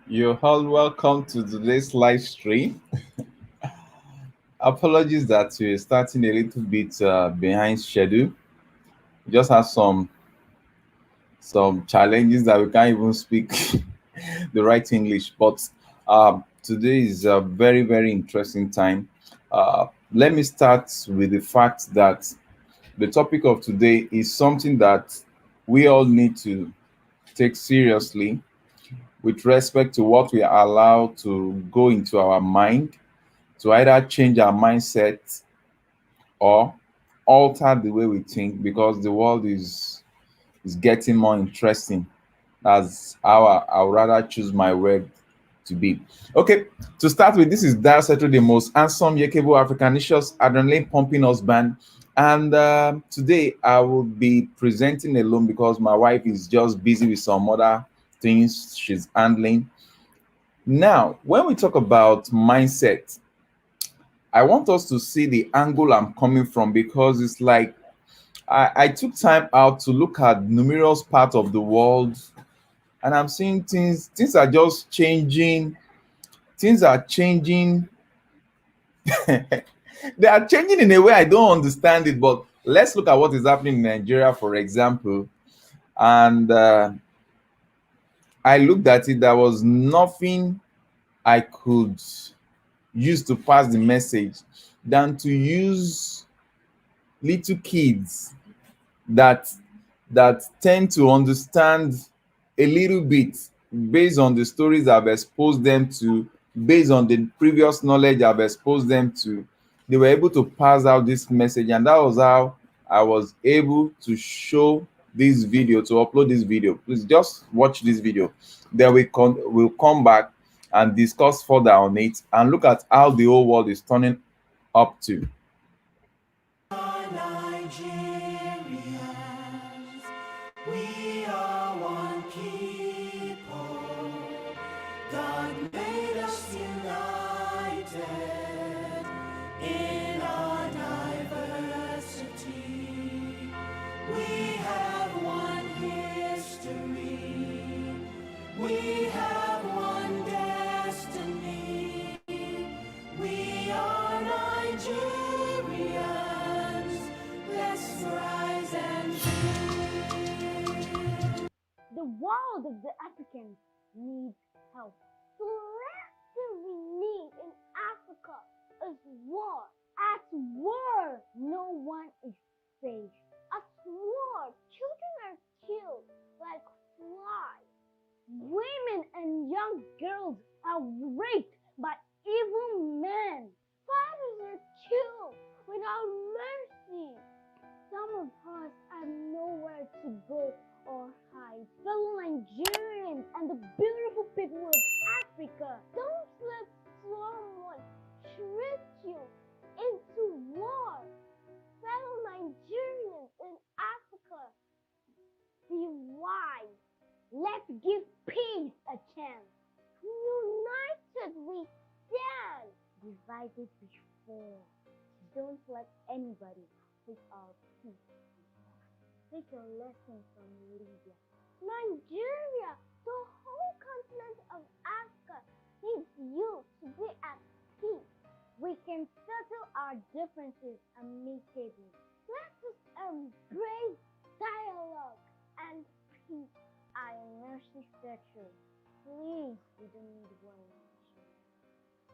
You're all welcome to today's live stream. Apologies that we're starting a little bit behind schedule. We just have some challenges that we can't even speak the right English. But today is a very interesting time. Let me start with the fact that the topic of today is something that we all need to take seriously with respect to what we are allowed to go into our mind to either change our mindset or alter the way we think because the world is getting more interesting. That's how I would rather choose my word to be. Okay, to start with, this is Dar Settle, the most handsome, yakable, Africanicious, adrenaline pumping husband. And today I will be presenting alone because my wife is just busy with some other things she's handling. Now, when we talk about mindset, I want us to see the angle I'm coming from because it's like I took time out to look at numerous parts of the world and I'm seeing things are just changing. Things are changing. They are changing in a way I don't understand it. But let's look at what is happening in Nigeria, for example. And I looked at it, there was nothing I could use to pass the message than to use little kids that tend to understand a little bit based on the stories I've exposed them to, based on the previous knowledge I've exposed them to. They were able to pass out this message, and that was how I was able to show this video, to upload this video. Please just watch this video. Then we'll come back and discuss further on it and look at how the whole world is turning up to. Nigerians, we are one people. God made us united in our diversity. We have one history. We have one destiny. We are Nigerians. Let's rise and build. The world of the Africans needs help. The last thing we need in Africa is war. At war, no one is safe. At war, children are killed like flies. Women and young girls are raped by evil men. Fathers are killed without mercy. Some of us have nowhere to go or hide. Fellow Nigerians and the beautiful people of Africa, don't let someone trick you into war. Fellow Nigerians in Africa, be wise. Let's give peace a chance. United we stand. Divided before. Don't let anybody take our peace. Take a lesson from Libya. Nigeria, the whole continent of Africa, needs you to be at peace. We can settle our differences amicably. Let us embrace dialogue and peace. I am Mercy Statue. Please, we don't need war in Nigeria.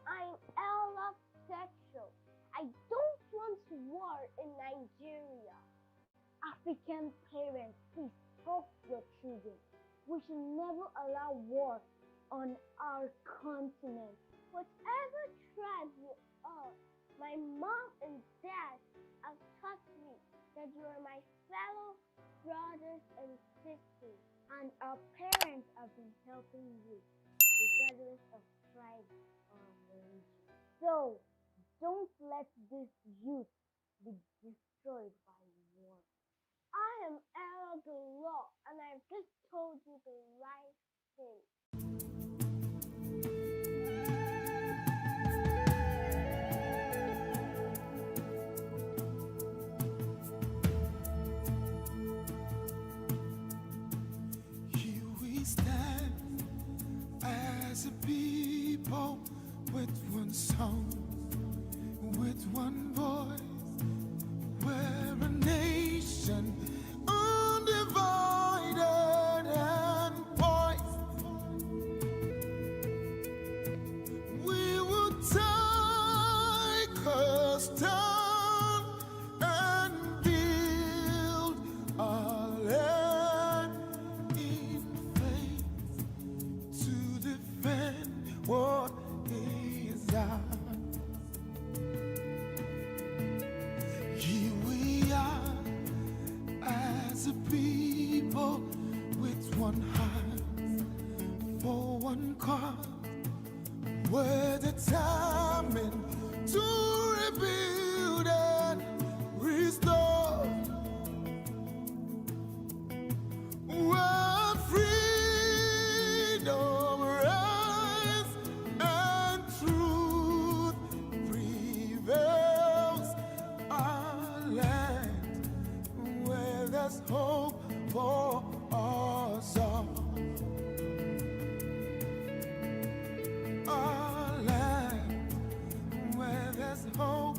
I am Ella Statue. I don't want war in Nigeria. African parents, please talk to your children. We should never allow war on our continent. Whatever tribe you are, my mom and dad have taught me that you are my fellow brothers and sisters, and our parents have been helping you regardless of tribe or religion. So, don't let this youth be destroyed by war. I am Ella the Law, and I've just told you the right thing. Here we stand as a people with one song, with one voice. We're a nation undivided and poised. We will take a stand and build our land in faith to defend what is ours. Here we are as a people with one heart for one cause. We're determined to rebuild and restore. Where freedom reigns and truth prevails. Our land where there's hope for us all. Our land where there's hope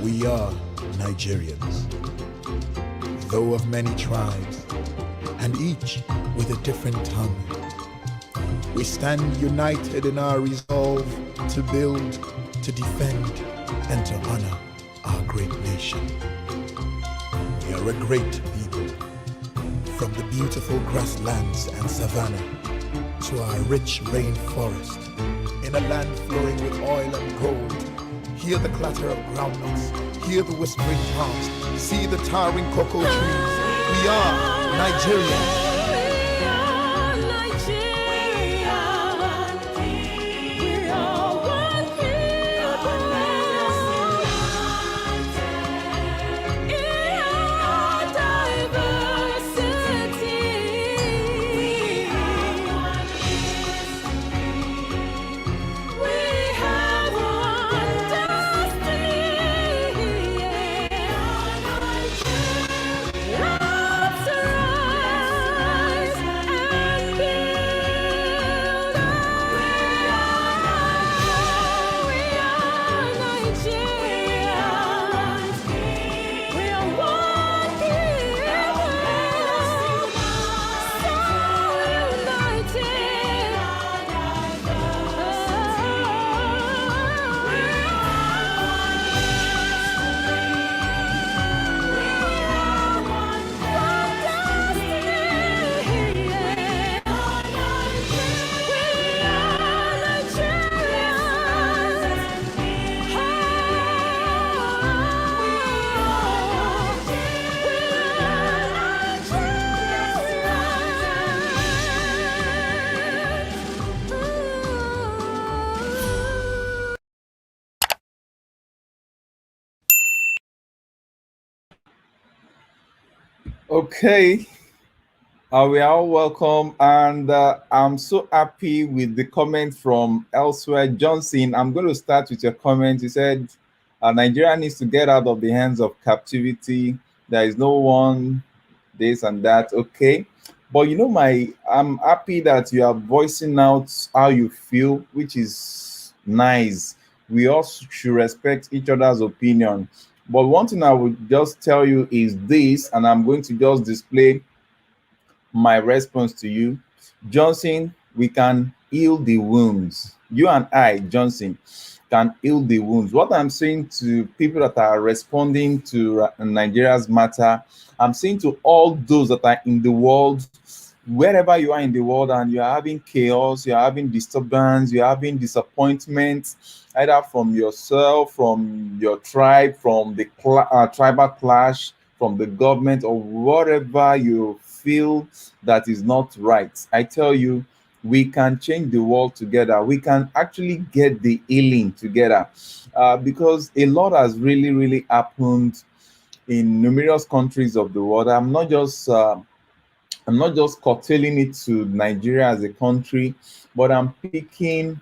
We are Nigerians, though of many tribes, and each with a different tongue. We stand united in our resolve to build, to defend, and to honor our great nation. We are a great people, from the beautiful grasslands and savanna to our rich rainforest, in a land flowing with oil and gold. Hear the clatter of groundnuts, hear the whispering palms, see the towering cocoa trees. We are Nigeria. Okay, we are all welcome, and I'm so happy with the comment from elsewhere. Johnson, I'm going to start with your comment. You said Nigeria needs to get out of the hands of captivity. There is no one, this and that. Okay, but I'm happy that you are voicing out how you feel, which is nice. We all should respect each other's opinion. But one thing I would just tell you is this, and I'm going to just display my response to you. Johnson, we can heal the wounds. You and I, Johnson, can heal the wounds. What I'm saying to people that are responding to Nigeria's matter, I'm saying to all those that are in the world, wherever you are in the world, and you're having chaos, you're having disturbance, you're having disappointment, either from yourself, from your tribe, from the tribal clash, from the government, or whatever you feel that is not right. I tell you, we can change the world together. We can actually get the healing together, because a lot has really, really happened in numerous countries of the world. I'm not just curtailing it to Nigeria as a country, but I'm picking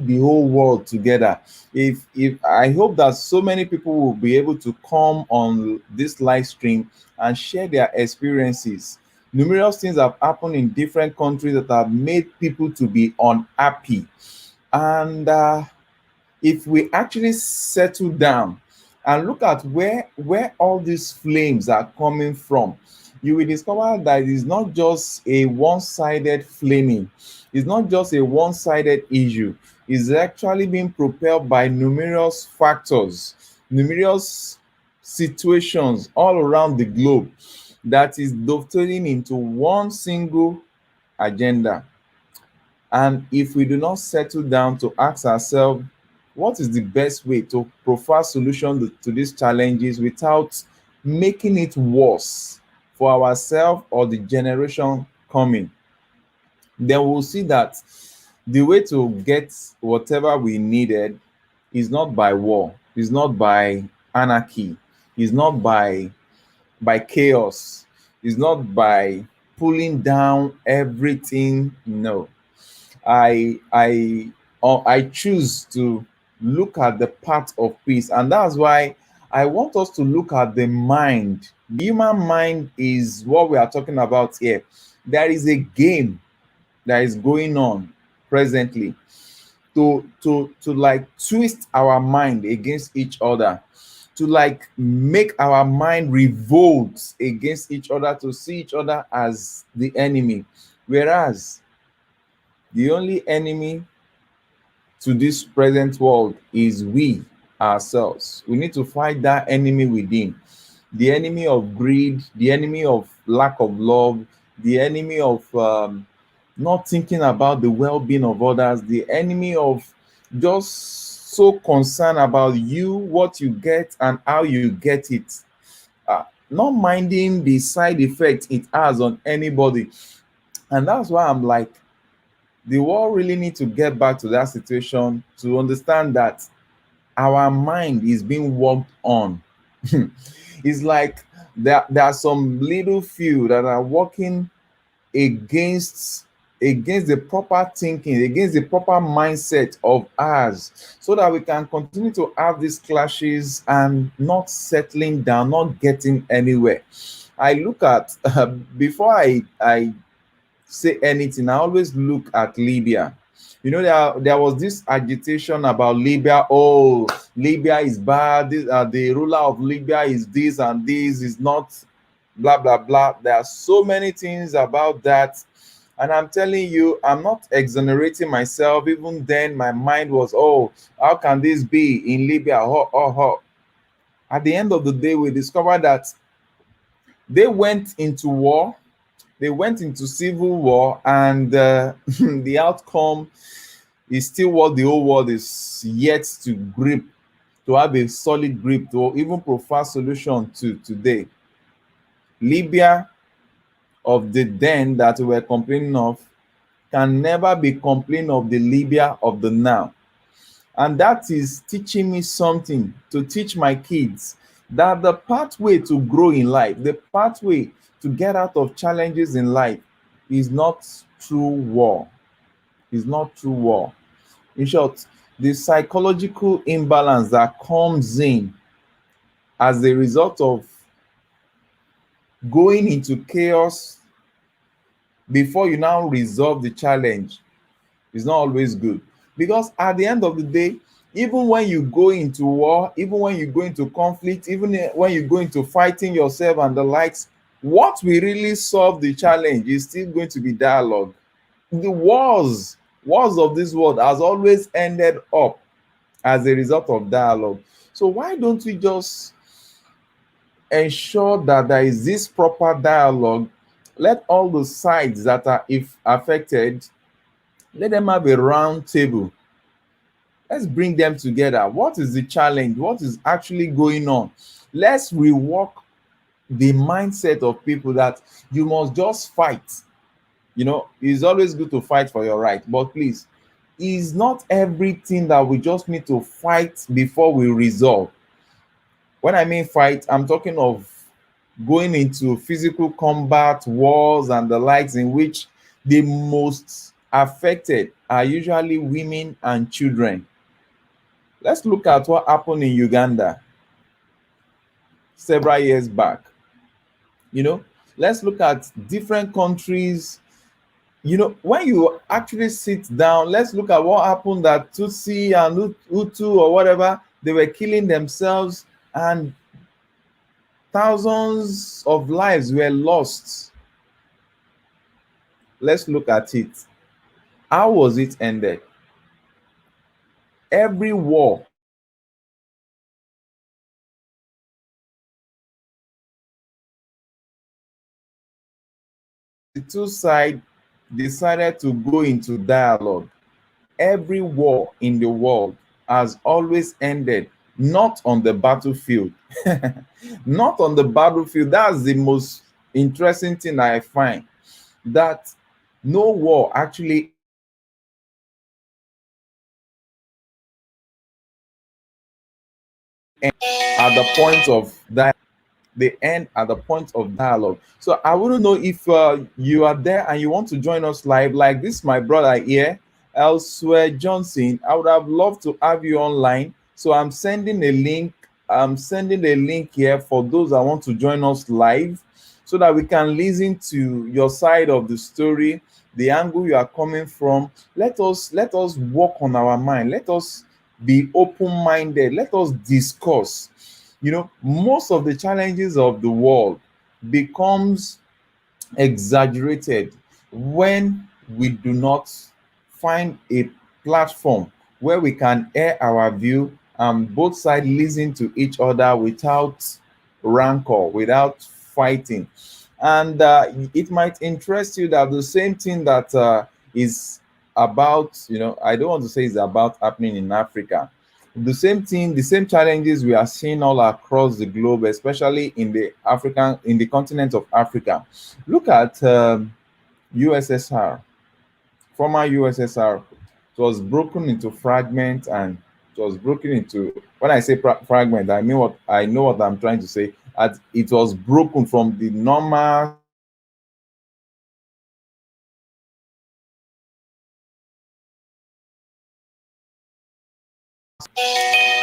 the whole world together. If I hope that so many people will be able to come on this live stream and share their experiences. Numerous things have happened in different countries that have made people to be unhappy. And if we actually settle down and look at where all these flames are coming from, you will discover that it is not just a one-sided flaming. It's not just a one-sided issue. It's actually being propelled by numerous factors, numerous situations all around the globe that is dovetailing into one single agenda. And if we do not settle down to ask ourselves, what is the best way to provide solution to these challenges without making it worse for ourselves or the generation coming, then we'll see that the way to get whatever we needed is not by war, is not by anarchy, is not by chaos, is not by pulling down everything. No, I choose to look at the path of peace, and that's why I want us to look at the mind. The human mind is what we are talking about here. There is a game that is going on presently. to like twist our mind against each other, to like make our mind revolt against each other, to see each other as the enemy, whereas the only enemy to this present world is we ourselves. We need to fight that enemy within, the enemy of greed, the enemy of lack of love, the enemy of not thinking about the well-being of others, the enemy of just so concerned about you, what you get and how you get it, not minding the side effect it has on anybody. And that's why I'm like, the world really need to get back to that situation, to understand that our mind is being worked on. It's like there are some little few that are working against the proper thinking, against the proper mindset of ours, so that we can continue to have these clashes and not settling down, not getting anywhere. I look at before I say anything, I always look at Libya. You know, there was this agitation about Libya. Oh, Libya is bad. The ruler of Libya is this and this is not, blah, blah, blah. There are so many things about that. And I'm telling you, I'm not exonerating myself. Even then, my mind was, oh, how can this be in Libya? Oh, oh, oh. At the end of the day, we discovered that they went into war, they went into civil war, and the outcome is still what the whole world is yet to grip, to have a solid grip, to even provide solution to today. Libya of the then that we were complaining of can never be complaining of the Libya of the now. And that is teaching me something, to teach my kids that the pathway to grow in life, the pathway to get out of challenges in life is not through war. Is not through war. In short, the psychological imbalance that comes in as a result of going into chaos before you now resolve the challenge is not always good. Because at the end of the day, even when you go into war, even when you go into conflict, even when you go into fighting yourself and the likes, what will really solve the challenge is still going to be dialogue. The wars of this world has always ended up as a result of dialogue. So why don't we just ensure that there is this proper dialogue? Let all the sides that are if affected, let them have a round table. Let's bring them together. What is the challenge? What is actually going on? Let's rework the mindset of people that you must just fight. You know, it's always good to fight for your right, but please, it's not everything that we just need to fight before we resolve. When I mean fight, I'm talking of going into physical combat, wars, and the likes, in which the most affected are usually women and children. Let's look at what happened in Uganda several years back. You know, let's look at different countries. You know, when you actually sit down, let's look at what happened that Tutsi and Hutu or whatever, they were killing themselves and thousands of lives were lost. Let's look at it. How was it ended? Every war the two sides decided to go into dialogue. Every war in the world has always ended not on the battlefield. Not on the battlefield. That's the most interesting thing I find, that no war actually at the point of that, they end at the point of dialogue. So I wouldn't know if you are there and you want to join us live, like this, my brother here, Elsewhere Johnson. I would have loved to have you online. So I'm sending a link. I'm sending a link here for those that want to join us live. so that we can listen to your side of the story, the angle you are coming from. Let us work on our mind. Let us be open-minded. Let us discuss. Most of the challenges of the world becomes exaggerated when we do not find a platform where we can air our view and both sides listen to each other without rancor, without fighting. And it might interest you that the same thing that is about, I don't want to say is about happening in Africa. The same thing, the same challenges we are seeing all across the globe, especially in the continent of Africa. Look at USSR, former USSR. It was broken into fragments, and it was broken into, when I say fragment, I know what I'm trying to say. It was broken from the normal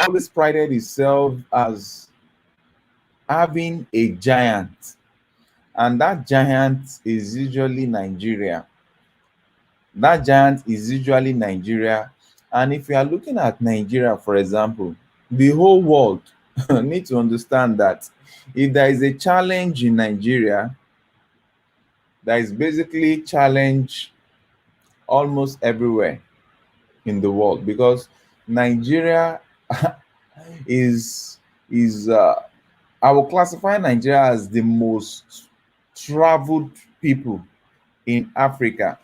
always prided itself as having a giant, and that giant is usually Nigeria. That giant is usually Nigeria. And if you are looking at Nigeria, for example, the whole world need to understand that if there is a challenge in Nigeria, there is basically challenge almost everywhere in the world, because Nigeria is I will classify Nigeria as the most traveled people in Africa.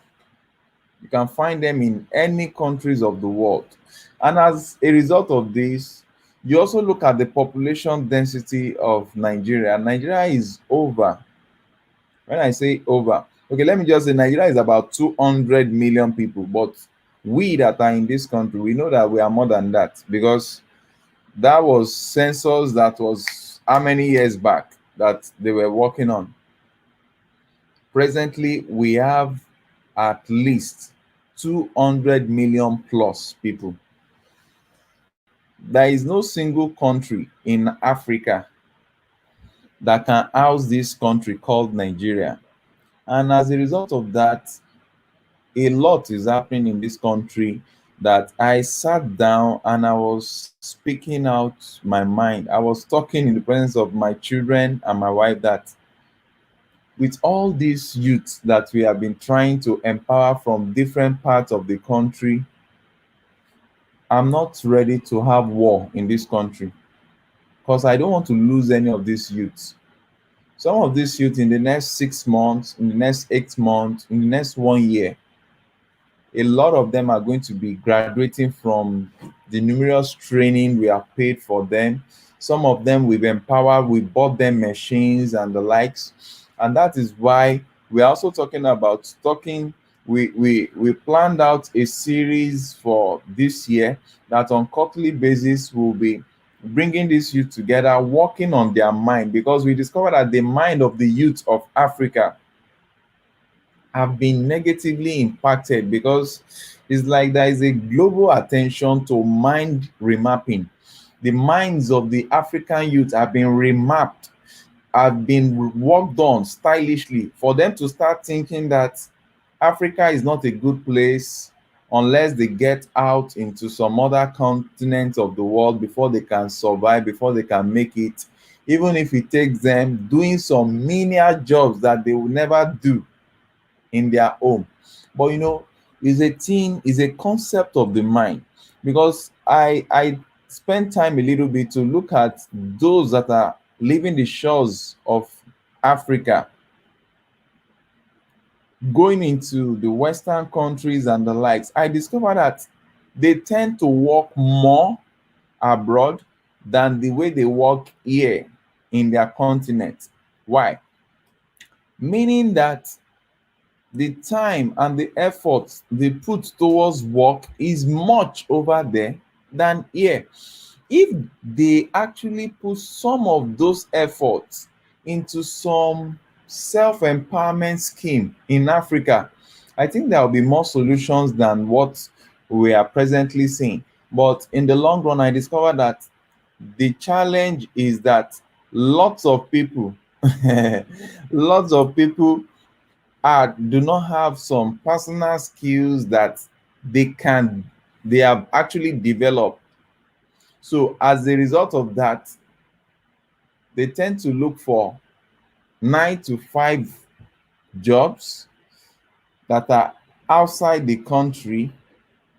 You can find them in any countries of the world. And as a result of this, you also look at the population density of Nigeria. Nigeria is over. When I say over, okay, let me just say Nigeria is about 200 million people. But we that are in this country, we know that we are more than that, because that was census that was how many years back that they were working on. Presently, we have at least 200 million plus people. There is no single country in Africa that can house this country called Nigeria. And as a result of that, a lot is happening in this country that I sat down and I was speaking out my mind. I was talking in the presence of my children and my wife that with all these youths that we have been trying to empower from different parts of the country, I'm not ready to have war in this country, because I don't want to lose any of these youths. Some of these youth in the next 6 months, in the next 8 months, in the next 1 year, a lot of them are going to be graduating from the numerous training we have paid for them. Some of them we've empowered, we bought them machines and the likes. And that is why we're also talking about we planned out a series for this year that on quarterly basis will be bringing these youth together, working on their mind, because we discovered that the mind of the youth of Africa have been negatively impacted, because it's like there is a global attention to mind remapping. The minds of the African youth have been remapped, have been worked on stylishly for them to start thinking that Africa is not a good place unless they get out into some other continent of the world before they can survive, before they can make it, even if it takes them doing some menial jobs that they will never do in their home. But is a concept of the mind, because I spend time a little bit to look at those that are leaving the shores of Africa, going into the Western countries and the likes. I discovered that they tend to work more abroad than the way they work here in their continent. Why? Meaning that the time and the effort they put towards work is much over there than here. If they actually put some of those efforts into some self-empowerment scheme in Africa, I think there will be more solutions than what we are presently seeing. But in the long run, I discovered that the challenge is that lots of people Lots of people do not have some personal skills that they have actually developed. So as a result of that, they tend to look for 9 to 5 jobs that are outside the country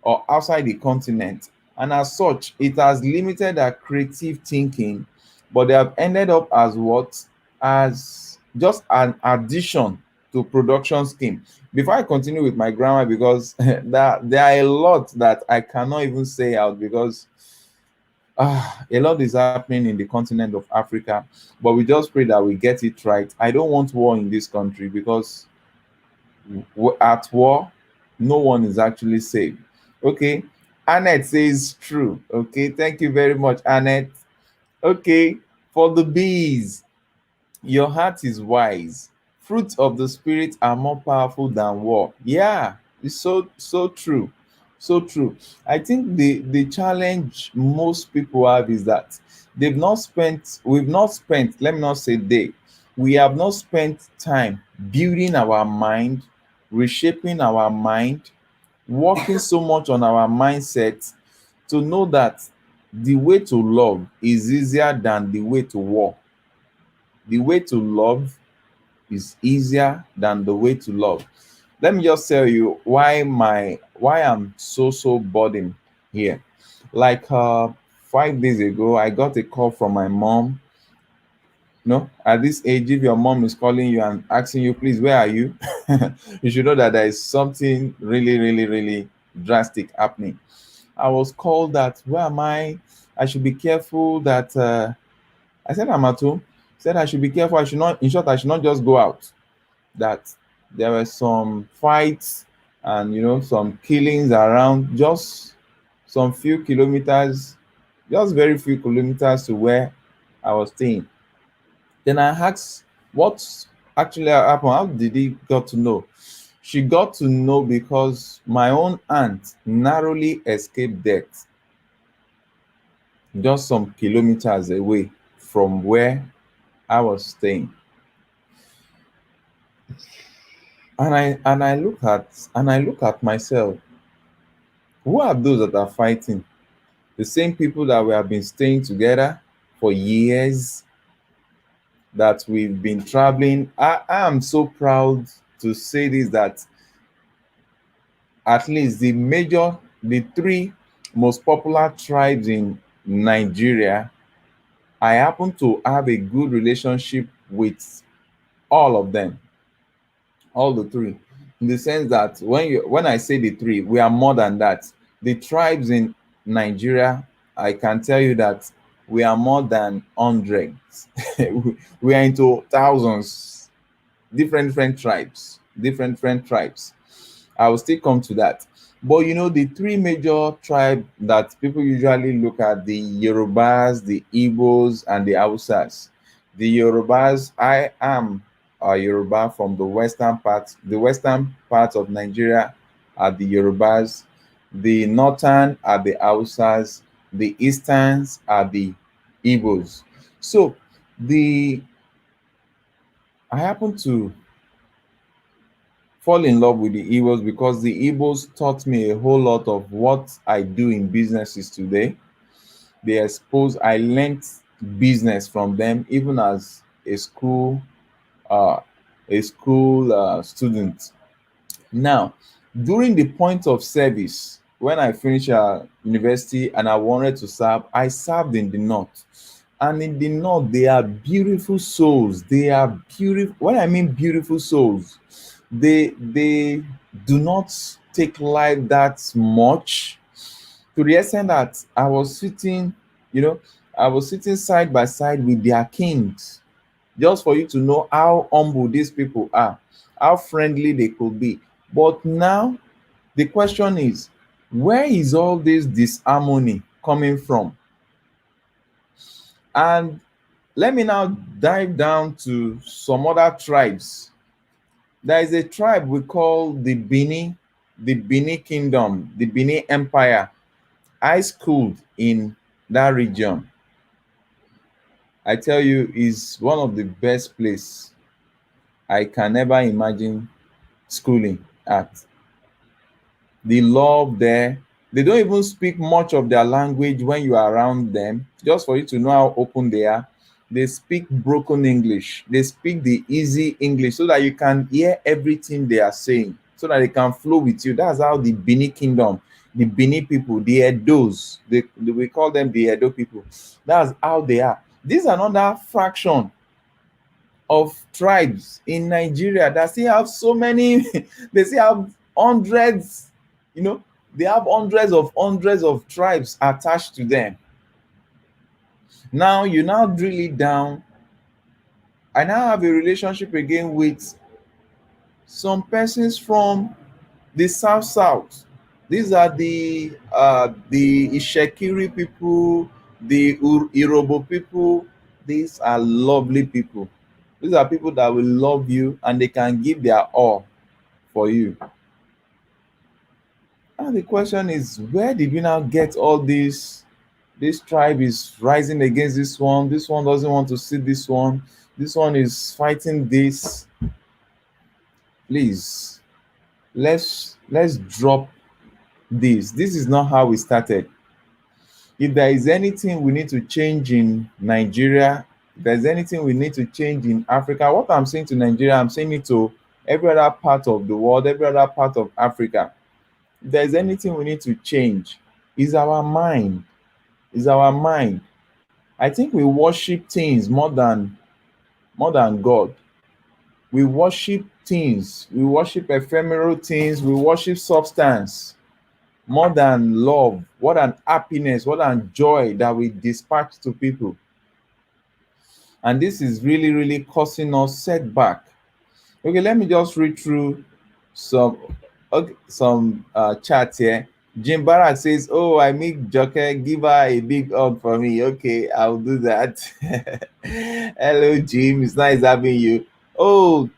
or outside the continent. And as such, it has limited their creative thinking, but they have ended up as what? As just an addition to production scheme. Before I continue with my grammar, because there are a lot that I cannot even say out, because a lot is happening in the continent of Africa, but we just pray that we get it right. I don't want war in this country, because at war, no one is actually safe. Okay. Annette says true. Okay. Thank you very much, Annette. Okay. For the bees, your heart is wise. Fruits of the spirit are more powerful than war. Yeah, it's so true. So true. I think the challenge most people have is that we've not spent, let me not say we have not spent time building our mind, reshaping our mind, working so much on our mindset to know that the way to love is easier than the way to war. The way to love is easier than the way to love. Let me just tell you why I'm so burdened here. Like 5 days ago, I got a call from my mom. No, at this age, if your mom is calling you and asking you, please, where are you? You should know that there is something really drastic happening. I was called that, where am I? I should be careful that I said I'm at home. Said I should be careful. I should not, in short, I should not just go out. That there were some fights and some killings around just some few kilometers, just very few kilometers to where I was staying. Then I asked what actually happened. How did he got to know? She got to know because my own aunt narrowly escaped death just some kilometers away from where I was staying. And I look at myself. Who are those that are fighting? The same people that we have been staying together for years, that we've been traveling. I am so proud to say this, that at least the three most popular tribes in Nigeria, I happen to have a good relationship with all of them, all the three, in the sense that when I say the three, we are more than that. The tribes in Nigeria, I can tell you that we are more than hundreds. We are into thousands, different tribes. I will still come to that. But the three major tribes that people usually look at: the Yorubas, the Igbos, and the Hausas. The Yorubas, I am a Yoruba from the western part of Nigeria are the Yorubas, the northern are the Hausas, the easterns are the Igbos. So the I happen to fall in love with the Igbos because the Igbos taught me a whole lot of what I do in businesses today. I learned business from them, even as uh, a school student. Now, during the point of service, when I finished university and I wanted to serve, I served in the north. And in the north, they are beautiful souls. They are beautiful. What I mean, beautiful souls, they do not take life that much, to the extent that you know, I was sitting side by side with their kings, just for you to know how humble these people are, how friendly they could be. But now the question is, where is all this disharmony coming from? And let me now dive down to some other tribes. There is a tribe we call the Bini Kingdom, the Bini Empire. I schooled in that region. I tell you, is one of the best place I can ever imagine schooling at. The love there. They don't even speak much of their language when you are around them, just for you to know how open they are. They speak broken English. They speak the easy English so that you can hear everything they are saying, so that they can flow with you. That's how the Bini Kingdom, the Bini people, the Edos, we call them the Edo people. That's how they are. This is another fraction of tribes in Nigeria that still have so many, they still have hundreds, you know, they have hundreds of tribes attached to them. Now you now drill it down. I now have a relationship again with some persons from the South. These are the Ishekiri people, the Irobo people. These are lovely people. These are people that will love you and they can give their all for you. And the question is, where did we now get all this? This tribe is rising against this one. This one doesn't want to see this one. This one is fighting this. Please, let's drop this. This is not how we started. If there is anything we need to change in Nigeria, if there's anything we need to change in Africa, what I'm saying to Nigeria, I'm saying it to every other part of the world, every other part of Africa. If there's anything we need to change, is our mind. Is our mind. I think we worship things more than God. We worship things. We worship ephemeral things. We worship substance more than love, more than happiness, more than joy that we dispatch to people. And this is really, really causing us setback. Okay, let me just read through some chat here. Jim Barak says, "Oh, I meet Joker. Give her a big hug for me." Okay, I'll do that. Hello, Jim. It's nice having you. Oh,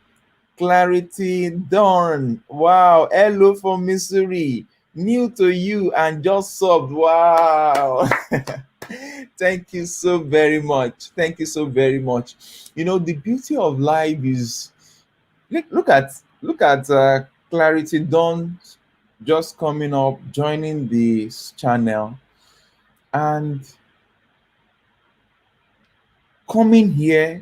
Clarity Dawn. Wow. Hello from Missouri. New to you and just subbed. Wow. Thank you so very much. Thank you so very much. You know, the beauty of life is look at Clarity Dawn just coming up, joining this channel, and coming here.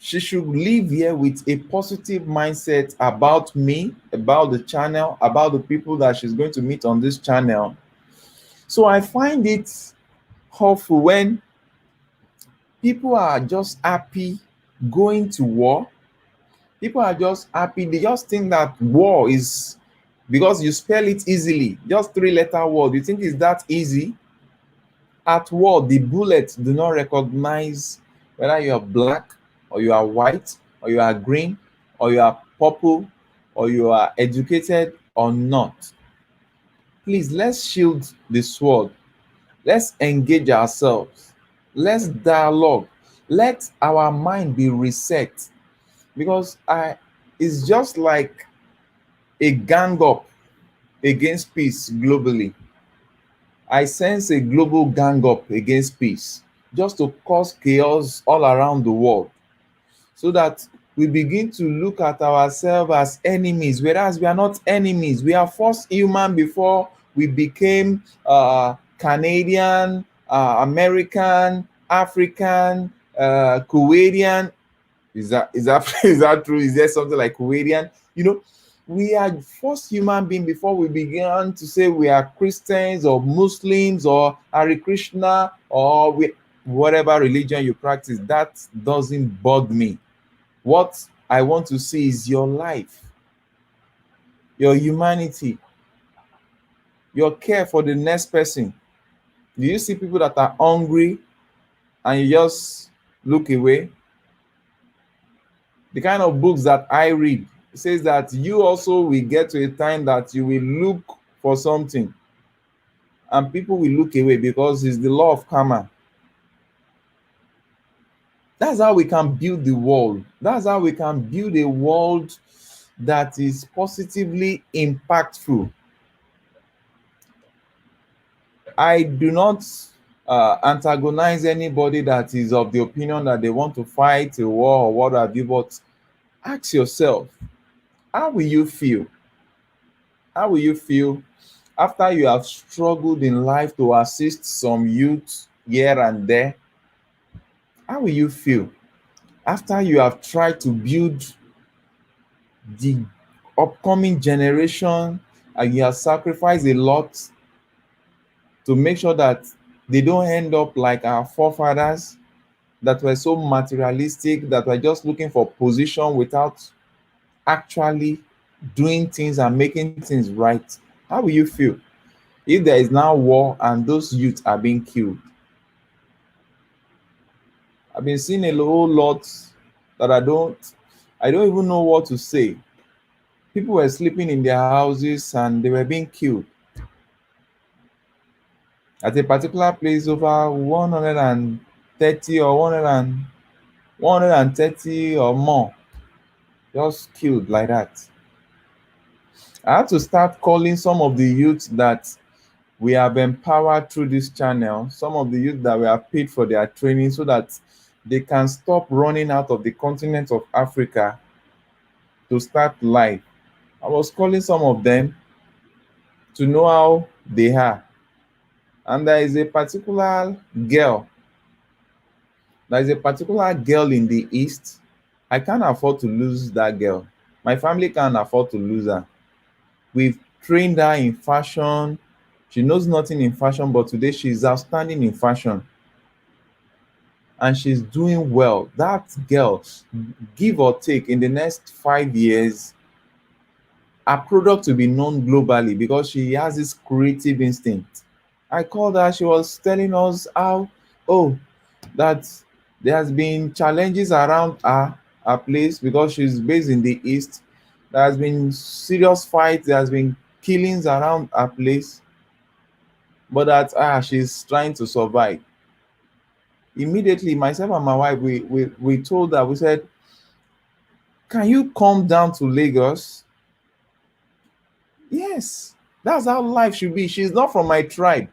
She should leave here with a positive mindset about me, about the channel, about the people that she's going to meet on this channel. So I find it hurtful when people are just happy going to war. People are just happy. They just think that war is, because you spell it easily, just 3-letter word. You think it's that easy? At war, the bullets do not recognize whether you are black or you are white or you are green or you are purple or you are educated or not. Please, let's shield the sword. Let's engage ourselves. Let's dialogue. Let our mind be reset. Because it's just like a gang up against peace globally. I sense a global gang up against peace, just to cause chaos all around the world, so that we begin to look at ourselves as enemies, whereas we are not enemies. We are first human before we became Canadian, American, African, Kuwaitian. Is that is that true? Is there something like Kuwaitian? You know, we are first human being before we began to say we are Christians or Muslims or Hare Krishna or whatever religion you practice. That doesn't bug me. What I want to see is your life, your humanity, your care for the next person. Do you see people that are hungry and you just look away? The kind of books that I read, it says that you also will get to a time that you will look for something and people will look away, because it's the law of karma. That's how we can build the world. That's how we can build a world that is positively impactful. I do not antagonize anybody that is of the opinion that they want to fight a war or what have you. But ask yourself, how will you feel? How will you feel after you have struggled in life to assist some youth here and there? How will you feel after you have tried to build the upcoming generation and you have sacrificed a lot to make sure that they don't end up like our forefathers that were so materialistic, that were just looking for position without actually doing things and making things right? How will you feel if there is now war and those youths are being killed? I've been seeing a whole lot that I don't even know what to say. People were sleeping in their houses and they were being killed. At a particular place, over 130 or 130 or more just killed like that. I had to start calling some of the youths that we have empowered through this channel, some of the youth that we have paid for their training so that they can stop running out of the continent of Africa to start life. I was calling some of them to know how they are. And there is a particular girl, in the East. I can't afford to lose that girl. My family can't afford to lose her. We've trained her in fashion. She knows nothing in fashion, but today she's outstanding in fashion. And she's doing well. That girl, give or take, in the next 5 years, her product will be known globally because she has this creative instinct. I called her, she was telling us how, that there has been challenges around her place because she's based in the East. There has been serious fights, there has been killings around her place, but that she's trying to survive. Immediately, myself and my wife, we told her, we said, can you come down to Lagos? Yes, that's how life should be. She's not from my tribe,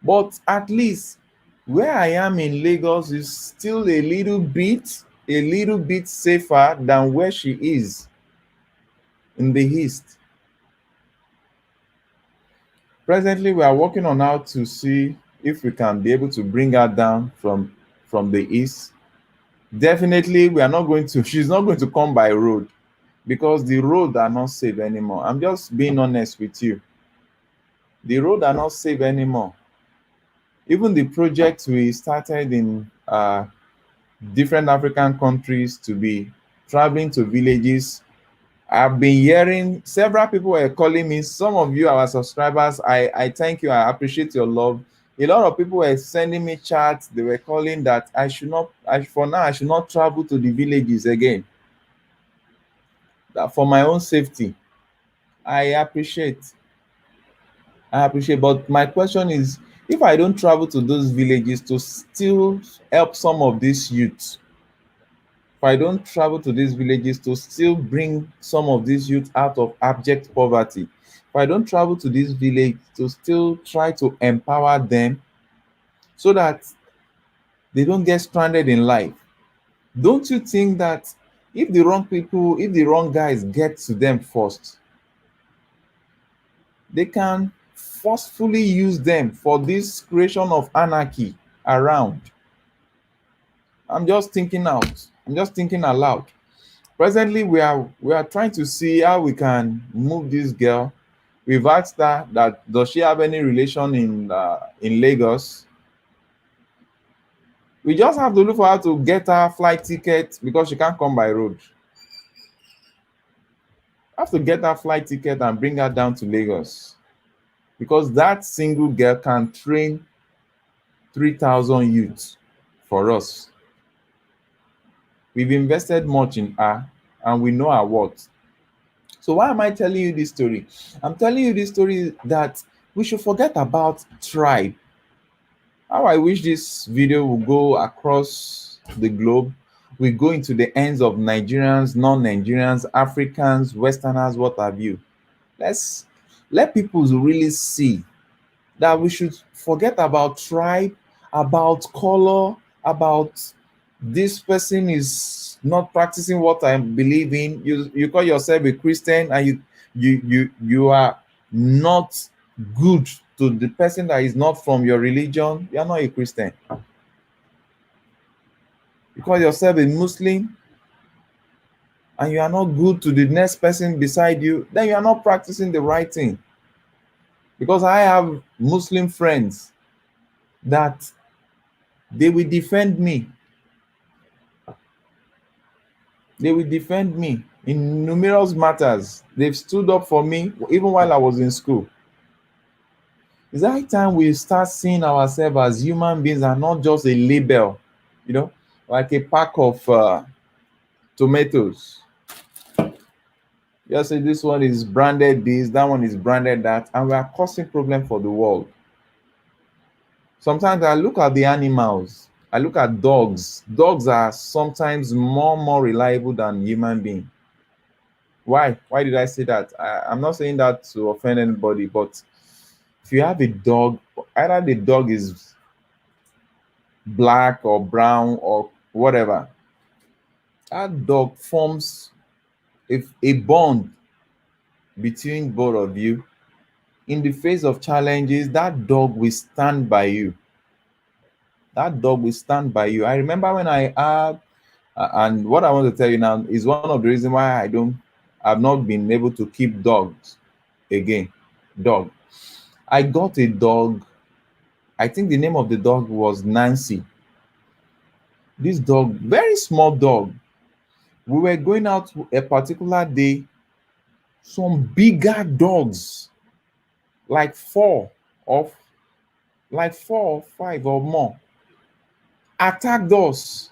but at least where I am in Lagos is still a little bit safer than where she is in the East. Presently, we are working on how to see if we can be able to bring her down from the East. Definitely, we are not going to, she's not going to come by road because the road are not safe anymore. I'm just being honest with you. The road are not safe anymore. Even the projects we started in different African countries to be traveling to villages, I've been hearing several people were calling me. Some of you, our subscribers, I thank you. I appreciate your love. A lot of people were sending me chats. They were calling that I should not travel to the villages again. That for my own safety. I appreciate. But my question is, if I don't travel to those villages to still help some of these youths, if I don't travel to these villages to still bring some of these youth out of abject poverty, if I don't travel to this village to still try to empower them so that they don't get stranded in life, don't you think that if the wrong guys get to them first, they can forcefully use them for this creation of anarchy around? I'm just thinking out. I'm just thinking aloud. Presently, we are trying to see how we can move this girl. We've asked her that does she have any relation in Lagos. We just have to look for her to get her flight ticket because she can't come by road. I have to get her flight ticket and bring her down to Lagos because that single girl can train 3,000 youths for us. We've invested much in her and we know her worth. So why am I telling you this story? I'm telling you this story that we should forget about tribe. How I wish this video will go across the globe. We go into the ends of Nigerians, non-Nigerians, Africans, Westerners, what have you. Let people really see that we should forget about tribe, about color, about this person is not practicing what I believe in. You call yourself a Christian and you are not good to the person that is not from your religion. You are not a Christian. You call yourself a Muslim and you are not good to the next person beside you, then you are not practicing the right thing. Because I have Muslim friends that they will defend me. They will defend me in numerous matters. They've stood up for me even while I was in school. It's high time we start seeing ourselves as human beings and not just a label, you know, like a pack of tomatoes. Just say this one is branded this, that one is branded that, and we are causing problem for the world. Sometimes I look at the animals. I look at dogs. Dogs are sometimes more reliable than human beings. Why? Why did I say that? I'm not saying that to offend anybody, but if you have a dog, either the dog is black or brown or whatever, that dog forms a bond between both of you. In the face of challenges, that dog will stand by you. That dog will stand by you. I remember when I had, and what I want to tell you now is one of the reasons why I've not been able to keep dogs again. Dog. I got a dog. I think the name of the dog was Nancy. This dog, very small dog. We were going out a particular day. Some bigger dogs, like of like 4 or 5 or more, attacked us.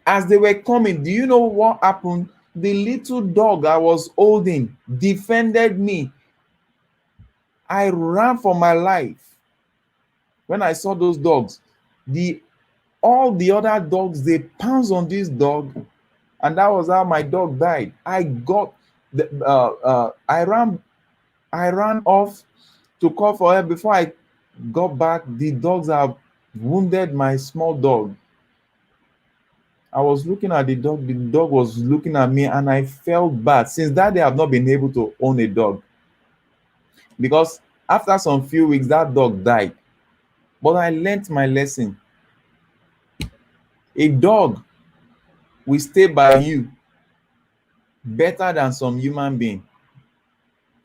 As they were coming, do you know what happened? The little dog I was holding defended me. I ran for my life. When I saw those dogs, the all the other dogs, they pounced on this dog, and that was how my dog died. I ran off to call for help. Before I got back, the dogs have wounded my small dog. I was looking at the dog was looking at me, and I felt bad. Since that day, I've not been able to own a dog, because after some few weeks, that dog died. But I learned my lesson. A dog will stay by you better than some human being.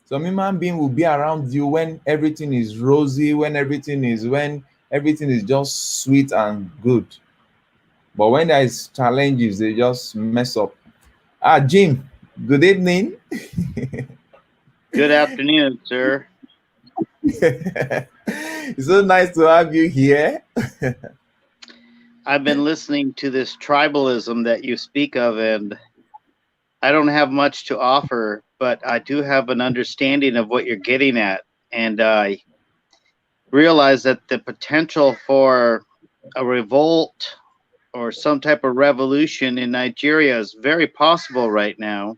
Some human being will be around you when everything is rosy, when everything is just sweet and good. But when there is challenges, they just mess up. Jim, good evening. Good afternoon, sir. It's so nice to have you here. I've been listening to this tribalism that you speak of, and I don't have much to offer, but I do have an understanding of what you're getting at. And I realize that the potential for a revolt or some type of revolution in Nigeria is very possible right now.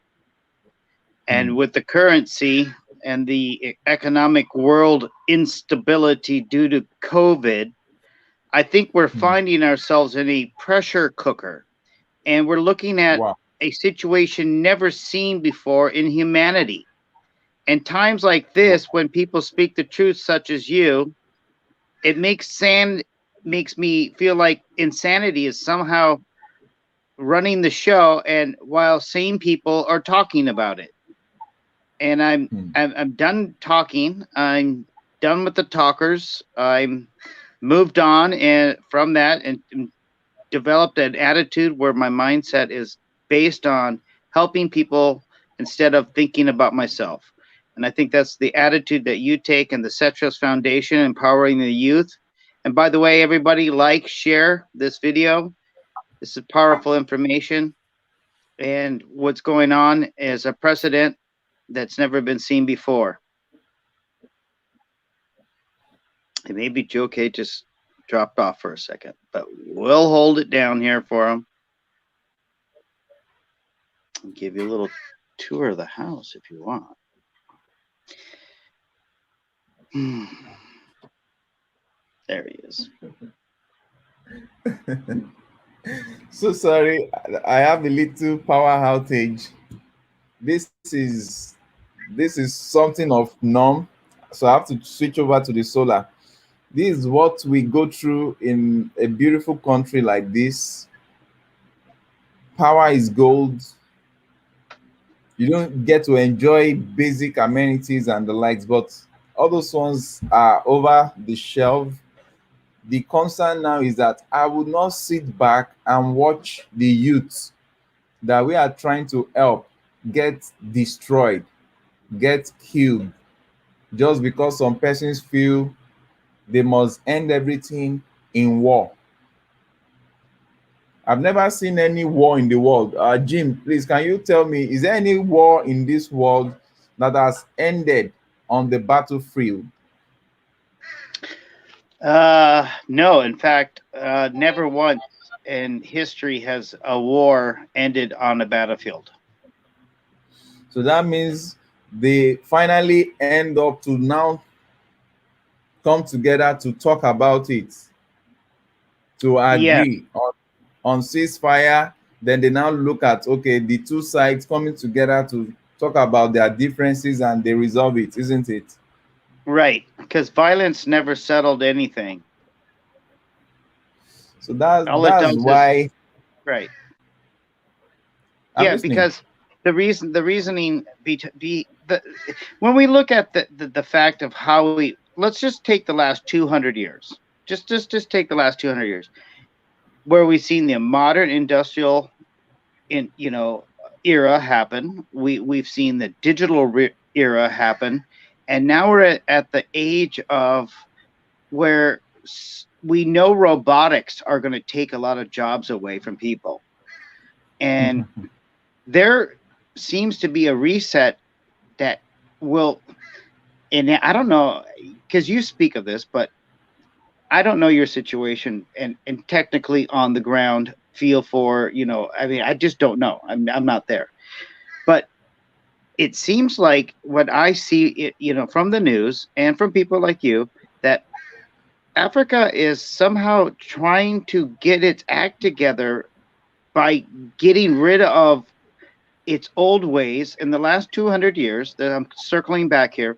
And with the currency and the economic world instability due to COVID, I think we're finding ourselves in a pressure cooker, and we're looking at Wow. a situation never seen before in humanity. And times like this, when people speak the truth, such as you, it makes me feel like insanity is somehow running the show, and while sane people are talking about it. And I'm done talking. I'm done with the talkers. I'm moved on and from that and developed an attitude where my mindset is based on helping people instead of thinking about myself. And I think that's the attitude that you take and the Setros Foundation, empowering the youth. And by the way, everybody, like, share this video. This is powerful information. And what's going on is a precedent that's never been seen before. And maybe Joe K just dropped off for a second, but we'll hold it down here for him. I'll give you a little tour of the house if you want. There he is. So sorry, I have a little power outage. This is this is something of norm, so I have to switch over to the solar. This is what we go through in a beautiful country like this. Power is gold. You don't get to enjoy basic amenities and the likes, but all those ones are over the shelf. The concern now is that I would not sit back and watch the youth that we are trying to help get destroyed, get killed, just because some persons feel they must end everything in war. I've never seen any war in the world. Jim, please, can you tell me, is there any war in this world that has ended on the battlefield? No, in fact, never once in history has a war ended on a battlefield. So that means they finally end up to now come together to talk about it, to Yeah, agree on ceasefire. Then they now look at, okay, the two sides coming together to talk about their differences and they resolve it, isn't it? right. Because violence never settled anything. So that's All it that's does is why right. I'm Yeah, listening. because the reasoning when we look at the fact of how we let's just take the last 200 years. Just take the last 200 years where we've seen the modern industrial era happen. We've seen the digital era happen, and now we're at the age of where we know robotics are going to take a lot of jobs away from people, and there seems to be a reset that will. And I don't know because you speak of this, but I don't know your situation and technically on the ground feel for, I mean, I just don't know. I'm not there. But it seems like what I see it, from the news and from people like you, that Africa is somehow trying to get its act together by getting rid of its old ways in the last 200 years that I'm circling back here.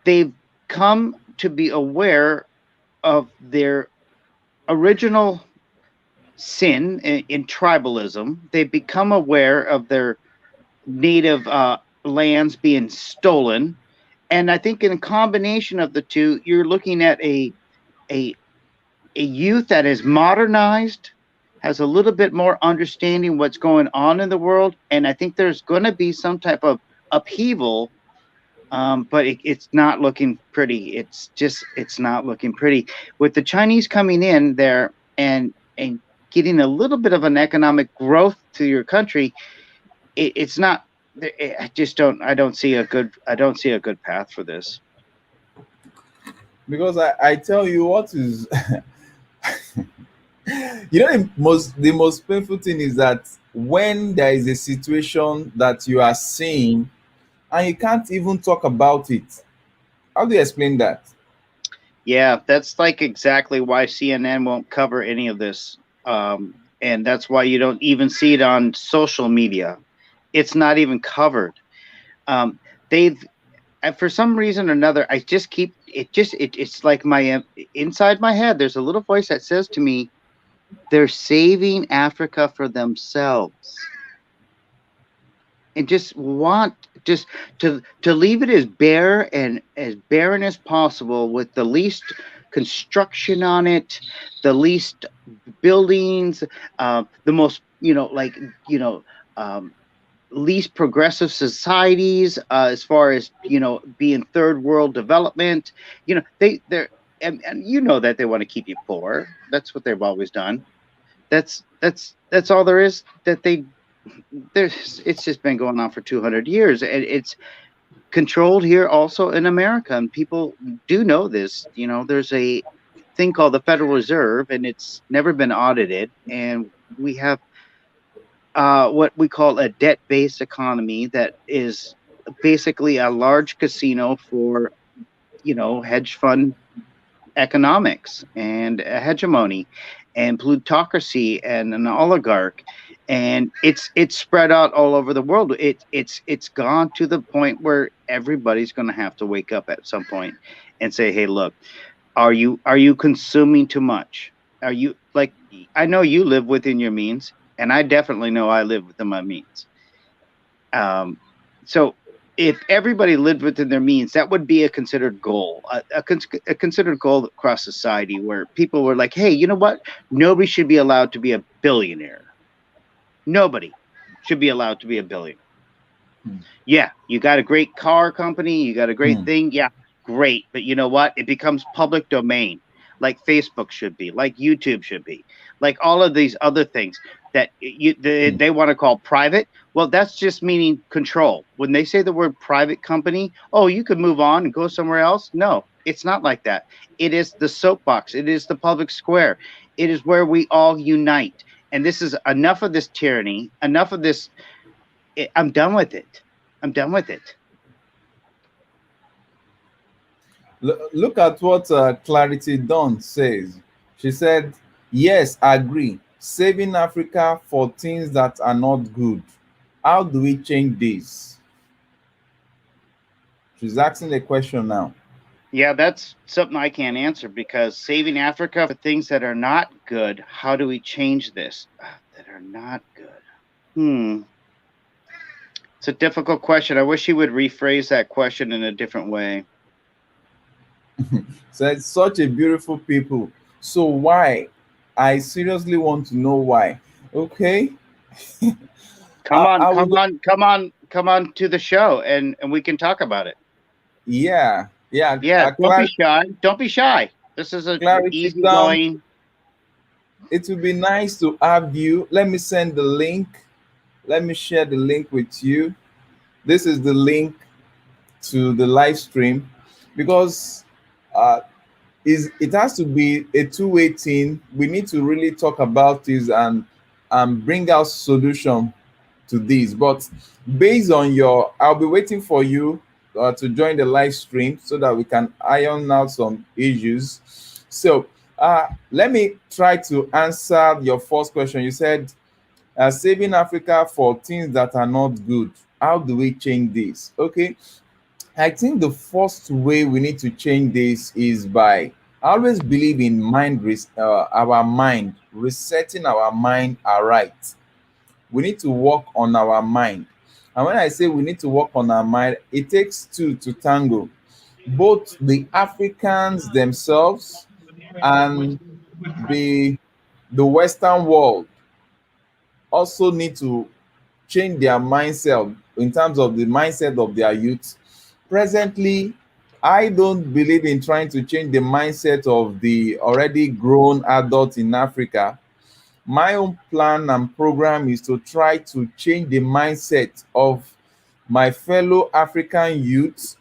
They've come to be aware of their original sin in tribalism. They become aware of their native lands being stolen, and I think in combination of the two, you're looking at a youth that is modernized, has a little bit more understanding what's going on in the world, and I think there's going to be some type of upheaval. But it's not looking pretty. It's not looking pretty with the Chinese coming in there and getting a little bit of an economic growth to your country. It's not. I just don't. I don't see a good path for this. Because I tell you what is the most painful thing is that when there is a situation that you are seeing and you can't even talk about it. How do you explain that? Yeah, that's like exactly why CNN won't cover any of this, and that's why you don't even see it on social media. It's not even covered. They've for some reason or another, I just keep it's like my inside my head. There's a little voice that says to me, "They're saving Africa for themselves." And just to leave it as bare and as barren as possible with the least construction on it, the least buildings, the most least progressive societies as far as being third world development. And you know that they want to keep you poor. That's what they've always done. That's all there is. It's just been going on for 200 years, and it's controlled here also in America, and people do know this. There's a thing called the Federal Reserve, and it's never been audited, and we have what we call a debt-based economy that is basically a large casino for hedge fund economics and a hegemony and plutocracy and an oligarch, and it's spread out all over the world. It's gone to the point where everybody's going to have to wake up at some point and say, hey, look, are you consuming too much? Are you, like, I know you live within your means, and I definitely know I live within my means. So if everybody lived within their means, that would be a considered goal, a considered goal across society, where people were like, hey, you know what? Nobody should be allowed to be a billionaire. Nobody should be allowed to be a billionaire. Yeah, you got a great car company, you got a great thing. Yeah, great. But you know what? It becomes public domain, like Facebook should be, like YouTube should be, like all of these other things that they want to call private. Well, that's just meaning control. When they say the word private company, oh, you could move on and go somewhere else. No, it's not like that. It is the soapbox. It is the public square. It is where we all unite. And this is enough of this tyranny, enough of this. I'm done with it. I'm done with it. Look at what Clarity Dawn says. She said, yes, I agree. Saving Africa for things that are not good. How do we change this? She's asking the question now. Yeah, that's something I can't answer, because saving Africa for things that are not good, how do we change this? That are not good. It's a difficult question. I wish he would rephrase that question in a different way. So it's such a beautiful people. So why? I seriously want to know why. Okay. Come on to the show, and we can talk about it. Yeah. Don't be shy. Don't be shy. This is a easy going. It would be nice to have you. Let me send the link. Let me share the link with you. This is the link to the live stream, because it has to be a two-way thing. We need to really talk about this and bring out solution to this. But based on I'll be waiting for you to join the live stream so that we can iron out some issues. So let me try to answer your first question. You said saving Africa for things that are not good. How do we change this? Okay. I think the first way we need to change this is by, I always believe in our mind, resetting our mind aright. We need to work on our mind. And when I say we need to work on our mind, it takes two to tango. Both the Africans themselves and the Western world also need to change their mindset in terms of the mindset of their youth. Presently, I don't believe in trying to change the mindset of the already grown adults in Africa. My own plan and program is to try to change the mindset of my fellow African youths,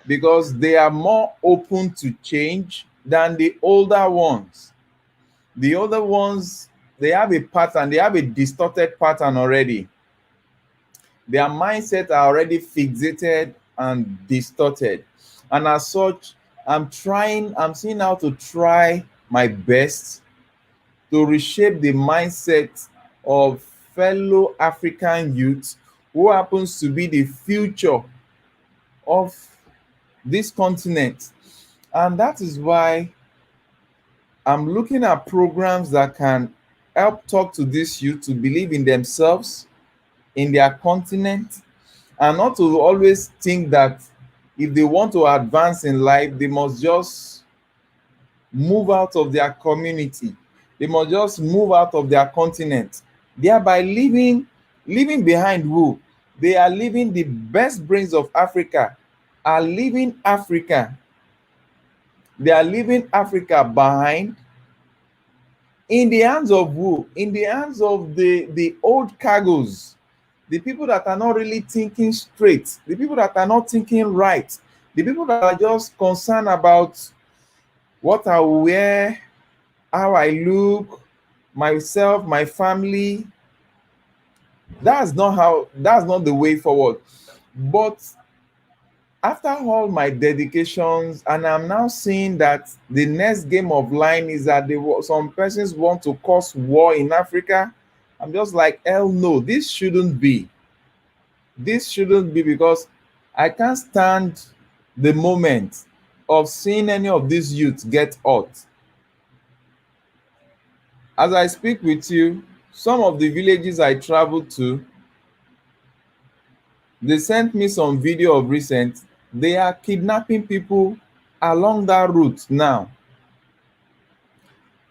because they are more open to change than the older ones. The older ones, they have a pattern, they have a distorted pattern already. Their mindset are already fixated and distorted. And as such, I'm seeing how to try my best to reshape the mindset of fellow African youths who happens to be the future of this continent. And that is why I'm looking at programs that can help talk to this youth to believe in themselves, in their continent, and not to always think that if they want to advance in life, they must just move out of their community. They must just move out of their continent, thereby leaving behind who? They are leaving the best brains of Africa, are leaving Africa. They are leaving Africa behind in the hands of who? In the hands of the old cargoes, the people that are not really thinking straight, the people that are not thinking right, the people that are just concerned about what I wear, how I look, myself, my family. That's not the way forward. But After all my dedications, and I'm now seeing that the next game of line is that some persons want to cause war in Africa. I'm just like, hell no, this shouldn't be. This shouldn't be, because I can't stand the moment of seeing any of these youths get hurt. As I speak with you, some of the villages I traveled to, they sent me some video of recent. They are kidnapping people along that route now.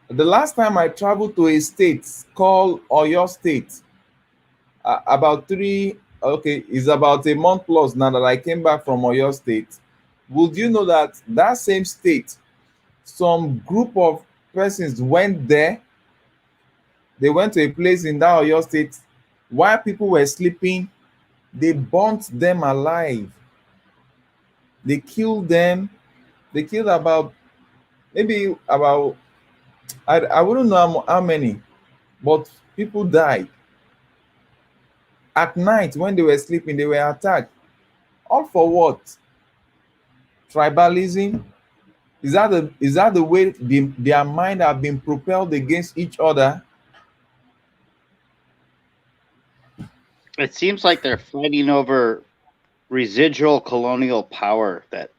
The last time I traveled to a state called Oyo State, it's about a month plus now that I came back from Oyo State. Would you know that that same state, some group of persons went there? They went to a place in that Oyo State while people were sleeping. They burnt them alive. They killed them. They killed maybe about, I wouldn't know how many, but people died. At night, when they were sleeping, they were attacked. All for what? Tribalism? Is that the way their mind have been propelled against each other? It seems like they're fighting over residual colonial power that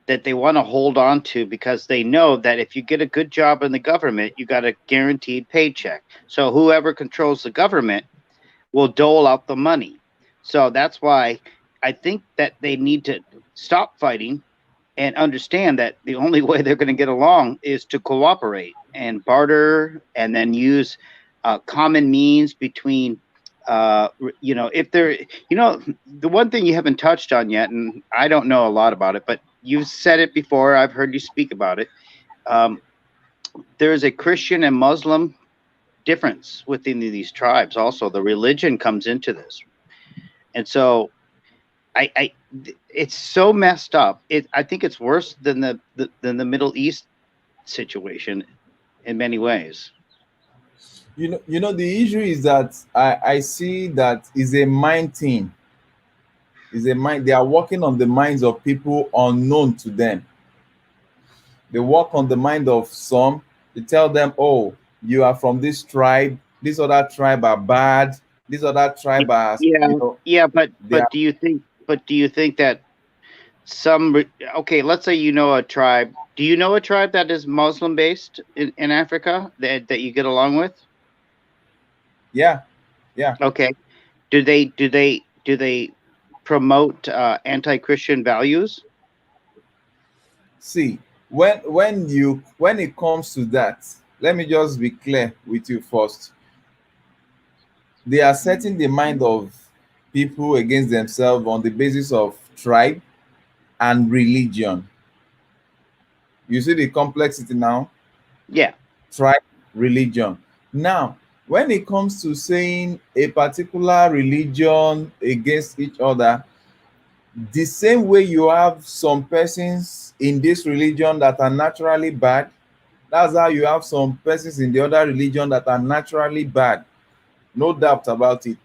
they want to hold on to, because they know that if you get a good job in the government, you got a guaranteed paycheck. So whoever controls the government will dole out the money. So that's why I think that they need to stop fighting and understand that the only way they're going to get along is to cooperate and barter, and then use common means between, if they're, the one thing you haven't touched on yet, and I don't know a lot about it, but you've said it before, I've heard you speak about it. There's a Christian and Muslim difference within these tribes. Also, the religion comes into this, and so it's so messed up. I think it's worse than the Middle East situation in many ways. You know, the issue is that I see that is a mind thing. Is a mind. They are working on the minds of people unknown to them. They work on the mind of some. They tell them, "Oh, you are from this tribe. This other tribe are bad. This other tribe are, But do you think that okay, let's say a tribe. Do you know a tribe that is Muslim based in Africa that you get along with? Yeah. Okay. Do they promote anti-Christian values? See, when it comes to that, let me just be clear with you first. They are setting the mind of people against themselves on the basis of tribe and religion. You see the complexity now? Yeah. Tribe, religion. Now, when it comes to saying a particular religion against each other, the same way you have some persons in this religion that are naturally bad, that's how you have some persons in the other religion that are naturally bad. No doubt about it.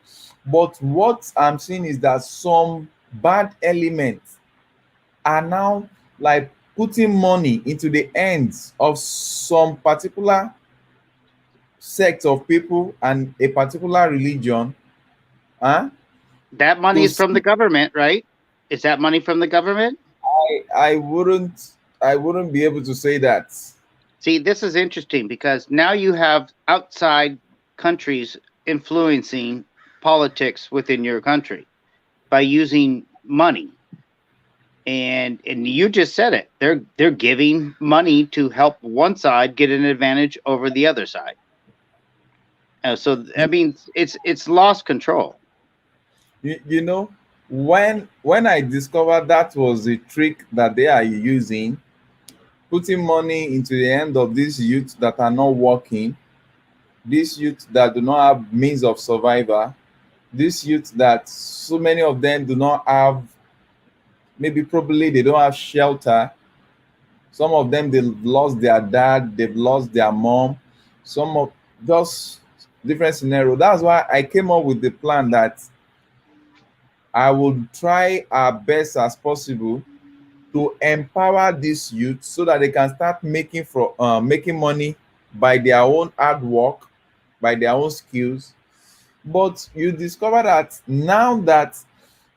But what I'm seeing is that some bad elements are now like putting money into the hands of some particular sect of people and a particular religion. That money is from the government, right? Is that money from the government? I wouldn't be able to say that. See, this is interesting because now you have outside countries influencing politics within your country by using money. And you just said it. They're giving money to help one side get an advantage over the other side. So I mean, it's lost control. You know, when I discovered that was the trick that they are using, putting money into the hand of these youth that are not working, these youth that do not have means of survival, these youth that so many of them do not have, maybe probably they don't have shelter. Some of them, they've lost their dad, they've lost their mom, some of those different scenarios. That's why I came up with the plan that I will try our best as possible to empower these youth so that they can start making money by their own hard work, by their own skills. But you discover that now that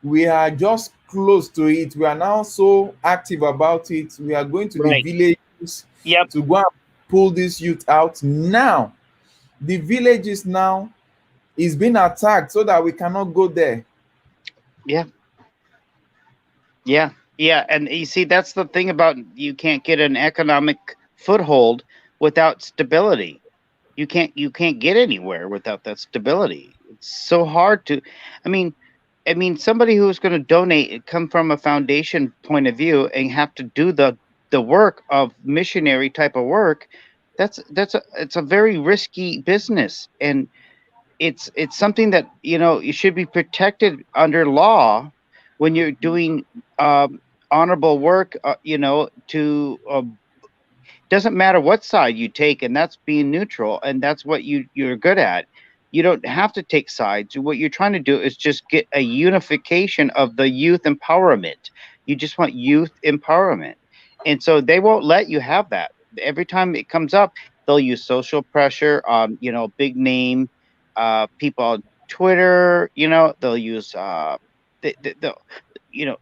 we are just close to it, we are now so active about it, we are going to the Right. villages Yep. to go and pull this youth out. Now the villages now is being attacked so that we cannot go there. Yeah. Yeah. Yeah. And you see, that's the thing about you can't get an economic foothold without stability. You can't get anywhere without that stability. It's so hard to I mean somebody who's going to donate come from a foundation point of view and have to do the work of missionary type of work. It's a very risky business, and it's something that you should be protected under law when you're doing honorable work, to doesn't matter what side you take, and that's being neutral, and that's what you're good at. You don't have to take sides. What you're trying to do is just get a unification of the youth empowerment. You just want youth empowerment, and so they won't let you have that. Every time it comes up, they'll use social pressure on big name people on Twitter. They'll use they'll you know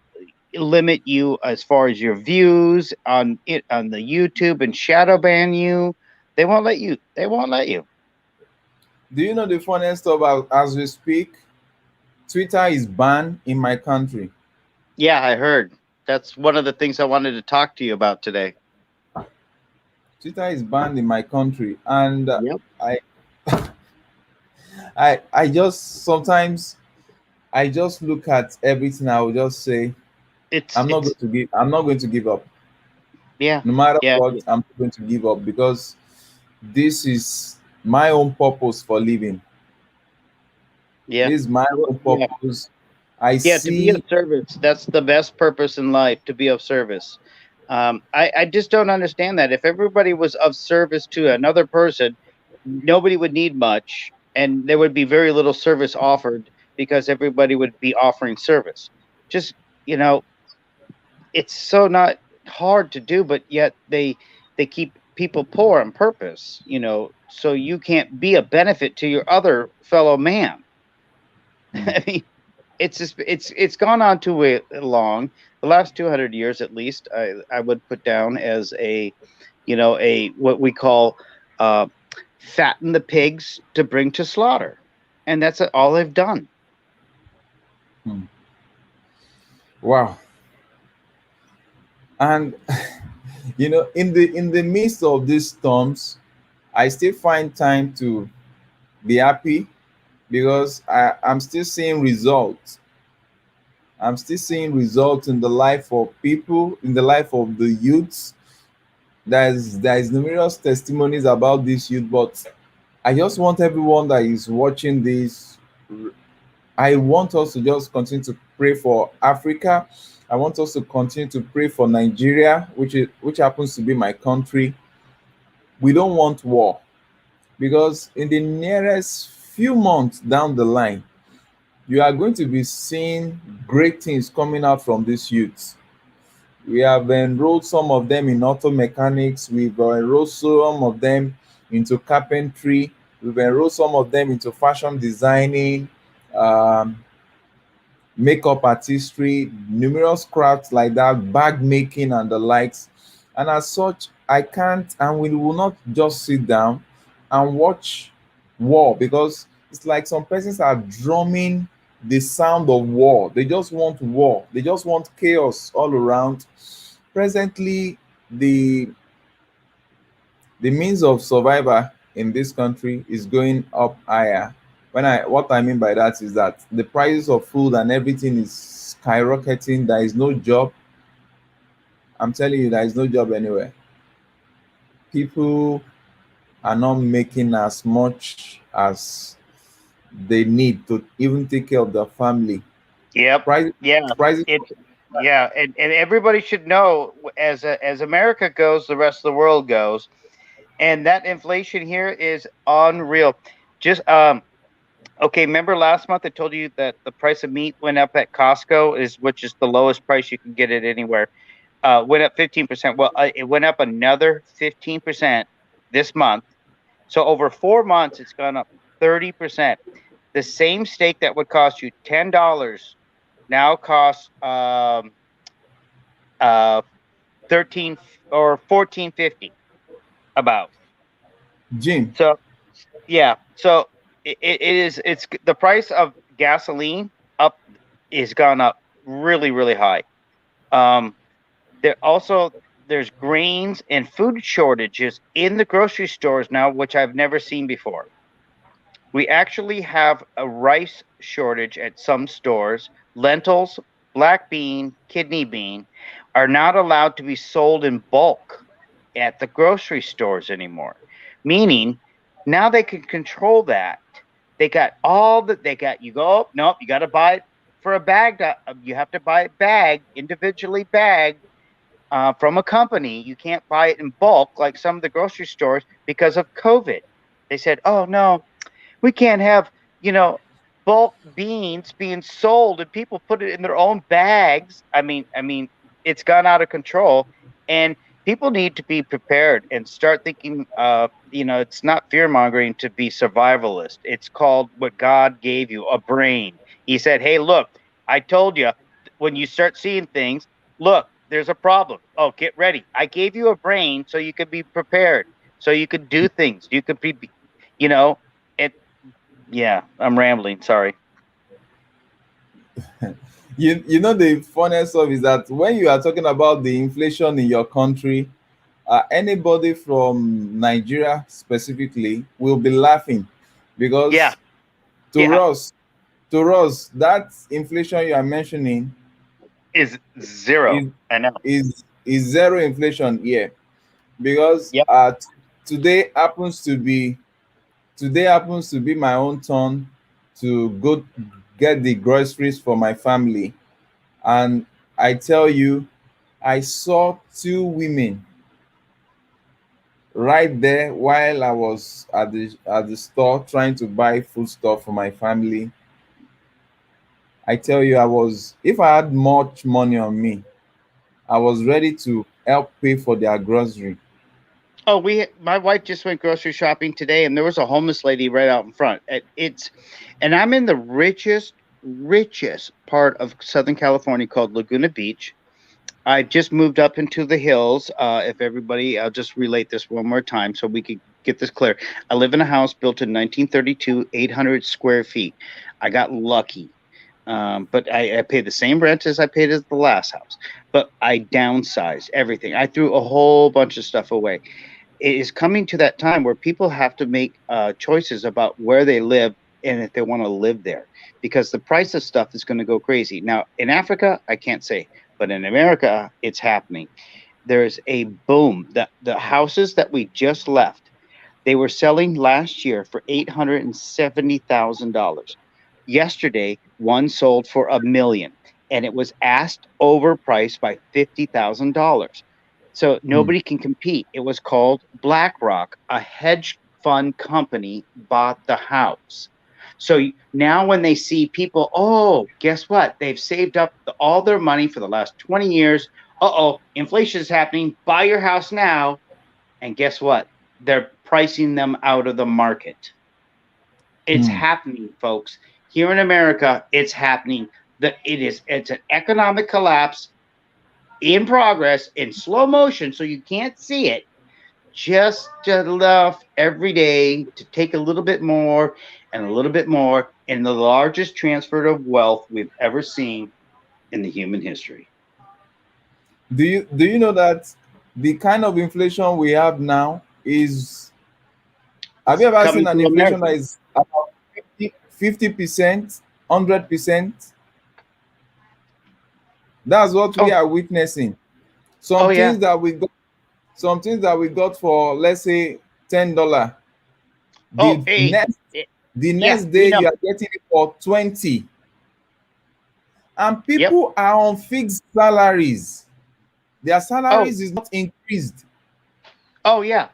limit you as far as your views on it on the YouTube and shadow ban you. They won't let you. They won't let you. Do you know the funniest stuff? As we speak, Twitter is banned in my country. Yeah, I heard. That's one of the things I wanted to talk to you about today. Twitter is banned in my country, and Yep. I, I just sometimes I just look at everything. I will just say, It's it's I'm not going to give up. yeah, No matter yeah, what, I'm not going to give up because this is my own purpose for living. yeah. This is my own Yeah. purpose. I Yeah, to be of see. service. That's the best purpose in life, to be of service. I just don't understand that. If everybody was of service to another person, nobody would need much, and there would be very little service offered because everybody would be offering service. Just, you know, it's so not hard to do, but yet they keep people poor on purpose, so you can't be a benefit to your other fellow man. Hmm. I mean, it's gone on too long. The last 200 years, at least, I would put down as a what we call uh, fatten the pigs to bring to slaughter, and that's all they've done. Hmm. Wow. And in the midst of these storms, I still find time to be happy because I'm still seeing results. I'm still seeing results in the life of people, in the life of the youths. There's numerous testimonies about this youth, but I just want everyone that is watching this. I want us to just continue to pray for Africa. I want us to continue to pray for Nigeria, which happens to be my country. We don't want war because in the nearest few months down the line, you are going to be seeing great things coming out from these youths. We have enrolled some of them in auto mechanics. We've enrolled some of them into carpentry. We've enrolled some of them into fashion designing, um, makeup artistry, numerous crafts like that, bag making, and the likes. And as such, I can't and we will not just sit down and watch war because it's like some persons are drumming the sound of war. They just want war, they just want chaos all around. Presently, the means of survival in this country is going up higher. What I mean by that is that the prices of food and everything is skyrocketing. There is no job. I'm telling you, there is no job anywhere. People are not making as much as they need to even take care of their family. Yep. Price, Yeah. prices. It's yeah, and everybody should know, as America goes, the rest of the world goes, and that inflation here is unreal. Just Okay, remember last month I told you that the price of meat went up at Costco, which is the lowest price you can get it anywhere. Went up 15%. Well, it went up another 15% this month. So over 4 months, it's gone up 30%. The same steak that would cost you $10 now costs 13 or 14.50 about. Jim, So yeah, so it's the price of gasoline up is gone up really high. Um, there's grains and food shortages in the grocery stores now, which I've never seen before. We actually have a rice shortage at some stores. Lentils, black bean, kidney bean are not allowed to be sold in bulk at the grocery stores anymore. Meaning now they can control that. They got you go, oh, nope, you got to buy it for a bag. You have to buy it bagged, individually bagged from a company. You can't buy it in bulk like some of the grocery stores because of COVID. They said, oh no, we can't have, bulk beans being sold and people put it in their own bags. I mean, it's gone out of control, and people need to be prepared and start thinking. It's not fear mongering to be survivalist. It's called what God gave you, a brain. He said, "Hey, look, I told you when you start seeing things, look, there's a problem. Oh, get ready. I gave you a brain so you could be prepared, so you could do things. You could be, you know." Yeah, I'm rambling. Sorry. you know the funniest stuff is that when you are talking about the inflation in your country, anybody from Nigeria specifically will be laughing Yeah, because to yeah, us, to us, that inflation you are mentioning is zero. is I know. is zero inflation here because Yep. today happens to be today happens to be my own turn to go get the groceries for my family. And I tell you, I saw two women right there while I was at the store trying to buy food stuff for my family. I tell you, if I had much money on me, I was ready to help pay for their grocery. Oh, my wife just went grocery shopping today, and there was a homeless lady right out in front. And I'm in the richest part of Southern California called Laguna Beach. I just moved up into the hills. I'll just relate this one more time so we could get this clear. I live in a house built in 1932, 800 square feet. I got lucky. But I pay the same rent as I paid at the last house. But I downsized everything. I threw a whole bunch of stuff away. It is coming to that time where people have to make choices about where they live and if they want to live there, because the price of stuff is going to go crazy. Now, in Africa, I can't say, but in America, it's happening. There's a boom. The houses that we just left, they were selling last year for $870,000. Yesterday, one sold for $1 million, and it was asked overpriced by $50,000. So Hmm. nobody can compete. It was called BlackRock. A hedge fund company bought the house. So now when they see people, oh, guess what? They've saved up all their money for the last 20 years. Uh-oh, inflation is happening. Buy your house now. And guess what? They're pricing them out of the market. It's Hmm. happening, folks. Here in America, it's happening. It's an economic collapse in progress in slow motion, so you can't see it. Just enough every day to take a little bit more and a little bit more, and the largest transfer of wealth we've ever seen in the human history. Do you know that the kind of inflation we have now is, have you ever Coming seen an to inflation America. that is about 50%, 100%? That's what we Oh, are witnessing. oh Some yeah. things that we got, some things that we got for, let's say, $10. Oh, The hey, next the yeah, next we day know. you are getting it for 20. And Yep. people are on fixed salaries. Their Oh, salaries is not increased. oh yeah.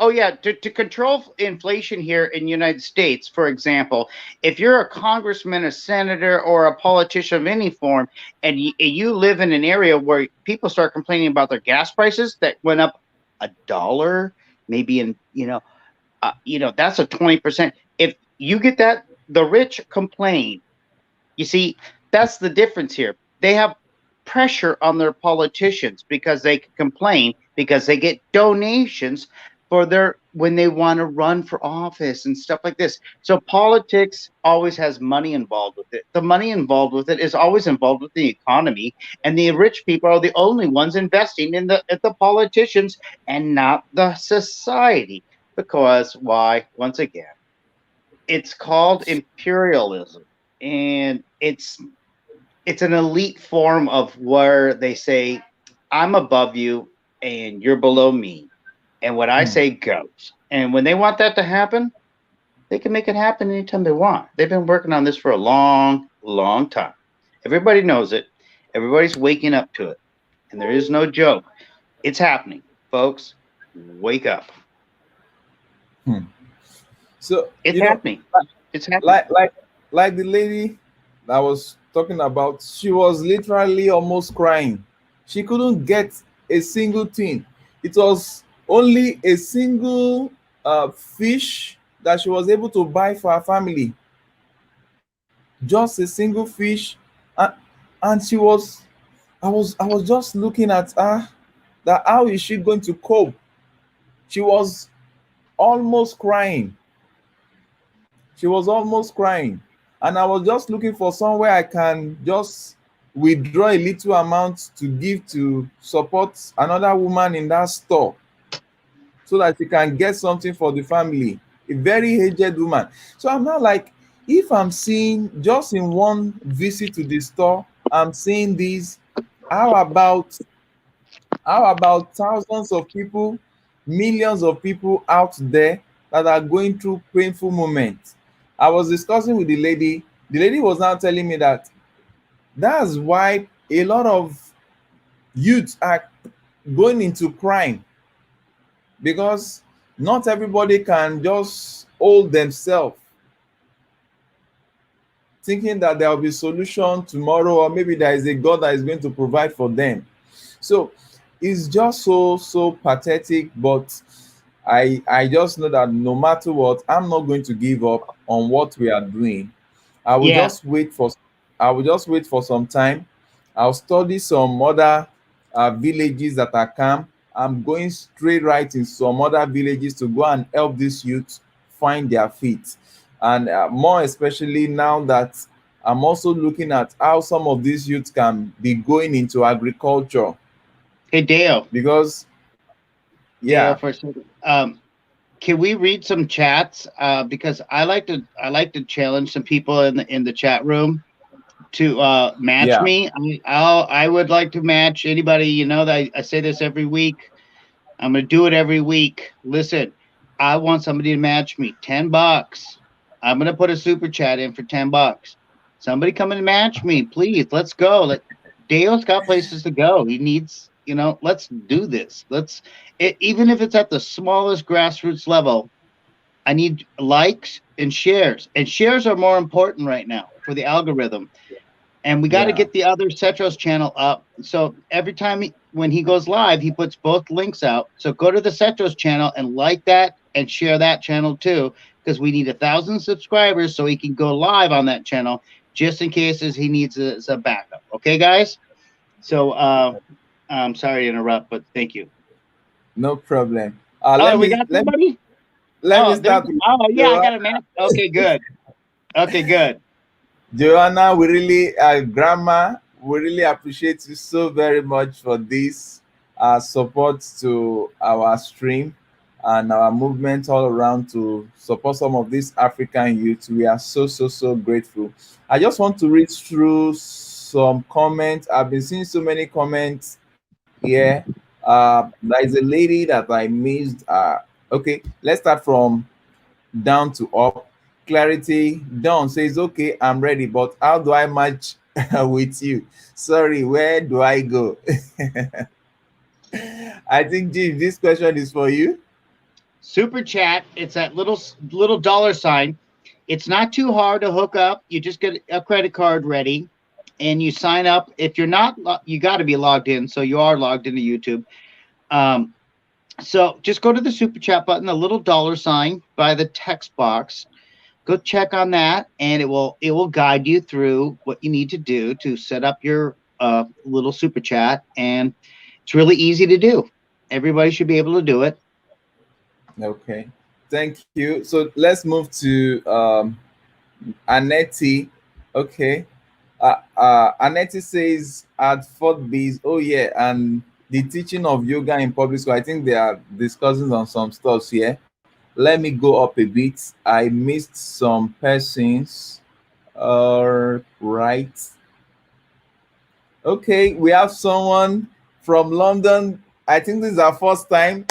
Oh yeah, to control inflation here in the United States, for example, if you're a congressman, a senator, or a politician of any form, and you live in an area where people start complaining about their gas prices that went up $1, maybe in that's a 20%. If you get that, the rich complain. You see, that's the difference here. They have pressure on their politicians because they can complain because they get donations for their when they want to run for office and stuff like this. So politics always has money involved with it. The money involved with it is always involved with the economy, and the rich people are the only ones investing in the politicians and not the society. Because why? Once again, it's called imperialism, and it's an elite form of where they say, I'm above you and you're below me. And what I Hmm. say goes. And when they want that to happen, they can make it happen anytime they want. They've been working on this for a long, long time. Everybody knows it. Everybody's waking up to it. And there is no joke. It's happening. Folks, wake up. Hmm. So It's happening. It's happening. like the lady that was talking about, she was literally almost crying. She couldn't get a single thing. It was only a single fish that she was able to buy for her family. Just a single fish, and, and she was. I was just looking at her. That how is she going to cope? She was almost crying. She was almost crying. And I was just looking for somewhere I can just withdraw a little amount to give to support another woman in that store so that she can get something for the family. A very aged woman. So I'm not like, if I'm seeing just in one visit to the store, I'm seeing these, how about thousands of people, millions of people out there that are going through painful moments? I was discussing with the lady. The lady was now telling me that that's why a lot of youths are going into crime, because not everybody can just hold themselves thinking that there will be solution tomorrow, or maybe there is a God that is going to provide for them. So it's just so pathetic, but I just know that no matter what, I'm not going to give up on what we are doing. I will Yeah. just wait for I will just wait for some time. I'll study some other villages that are calm. I'm going straight right in some other villages to go and help these youths find their feet. And more especially now that I'm also looking at how some of these youths can be going into agriculture, Hey, Dale. because Dale, yeah, for a second. Can we read some chats? Because I like to challenge some people in the chat room to match yeah. me. I would like to match anybody. You know that I say this every week. I'm gonna do it every week. Listen, I want somebody to match me. $10. I'm gonna put a super chat in for $10. Somebody come and match me, please. Let's go. Dale's got places to go. He needs, let's do this. Even if it's at the smallest grassroots level, I need likes and shares. And shares are more important right now for the algorithm. And we got to Yeah. get the other Cetros channel up. So every time when he goes live, he puts both links out. So go to the Cetros channel and like that and share that channel too, because we need 1,000 subscribers so he can go live on that channel just in case he needs a backup. Okay, guys? So I'm sorry to interrupt, but thank you. No problem. Oh, Let we me got let me somebody? let me There's, start with yeah, I got a Joanna. man. Okay, good. Okay, good. Joanna, we really, Grandma, we really appreciate you so very much for this support to our stream and our movement all around to support some of these African youth. We are so grateful. I just want to read through some comments. I've been seeing so many comments here. There is a lady that I missed. Okay, let's start from down to up. Clarity Dawn says, okay, I'm ready, but how do I match with you? Sorry, where do I go? I think, Jim, this question is for you. Super chat. It's that little dollar sign. It's not too hard to hook up. You just get a credit card ready, and you sign up. If you're not, you got to be logged in. So you are logged into YouTube. Um, so just go to the super chat button, the little dollar sign by the text box. Go check on that, and it will guide you through what you need to do to set up your little super chat, and it's really easy to do. Everybody should be able to do it. Okay, thank you. So let's move to Annette. Okay. Annette says at Fort Bees, oh yeah, and the teaching of yoga in public school. I think they are discussing on some stuff here. Let me go up a bit. I missed some persons. Right. Okay, we have someone from London. I think this is our first time.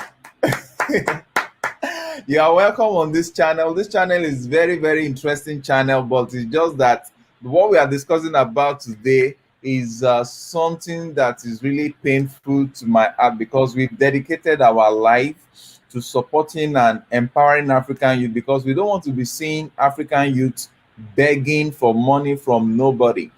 You are welcome on this channel. This channel is very, very interesting channel, but it's just that what we are discussing about today is something that is really painful to my heart, because we've dedicated our life to supporting and empowering African youth, because we don't want to be seeing African youth begging for money from nobody.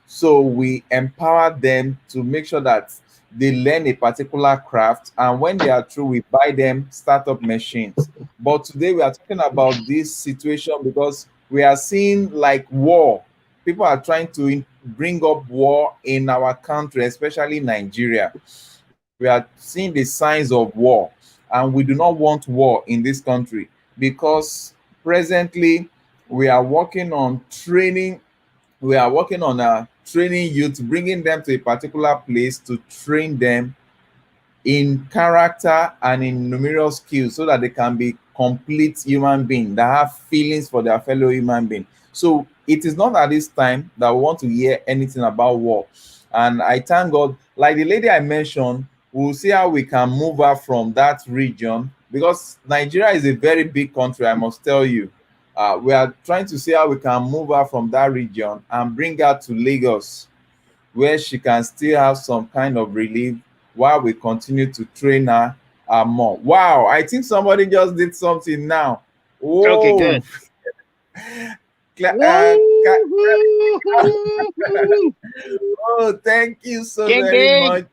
So we empower them to make sure that they learn a particular craft, and when they are through, we buy them startup machines. But today we are talking about this situation because we are seeing like war. People are trying to bring up war in our country, especially Nigeria. We are seeing the signs of war, and we do not want war in this country, because presently we are working on training. We are working on training youth, bringing them to a particular place to train them in character and in numerous skills, so that they can be complete human beings that have feelings for their fellow human being. So it is not at this time that we want to hear anything about war. And I thank God, like the lady I mentioned, we'll see how we can move her from that region, because Nigeria is a very big country, I must tell you. We are trying to see how we can move her from that region and bring her to Lagos, where she can still have some kind of relief while we continue to train her more. Wow, I think somebody just did something now. Okay, Whoa. good. Cla- uh, Woo-hoo. oh, thank you so Gang, very gang. much.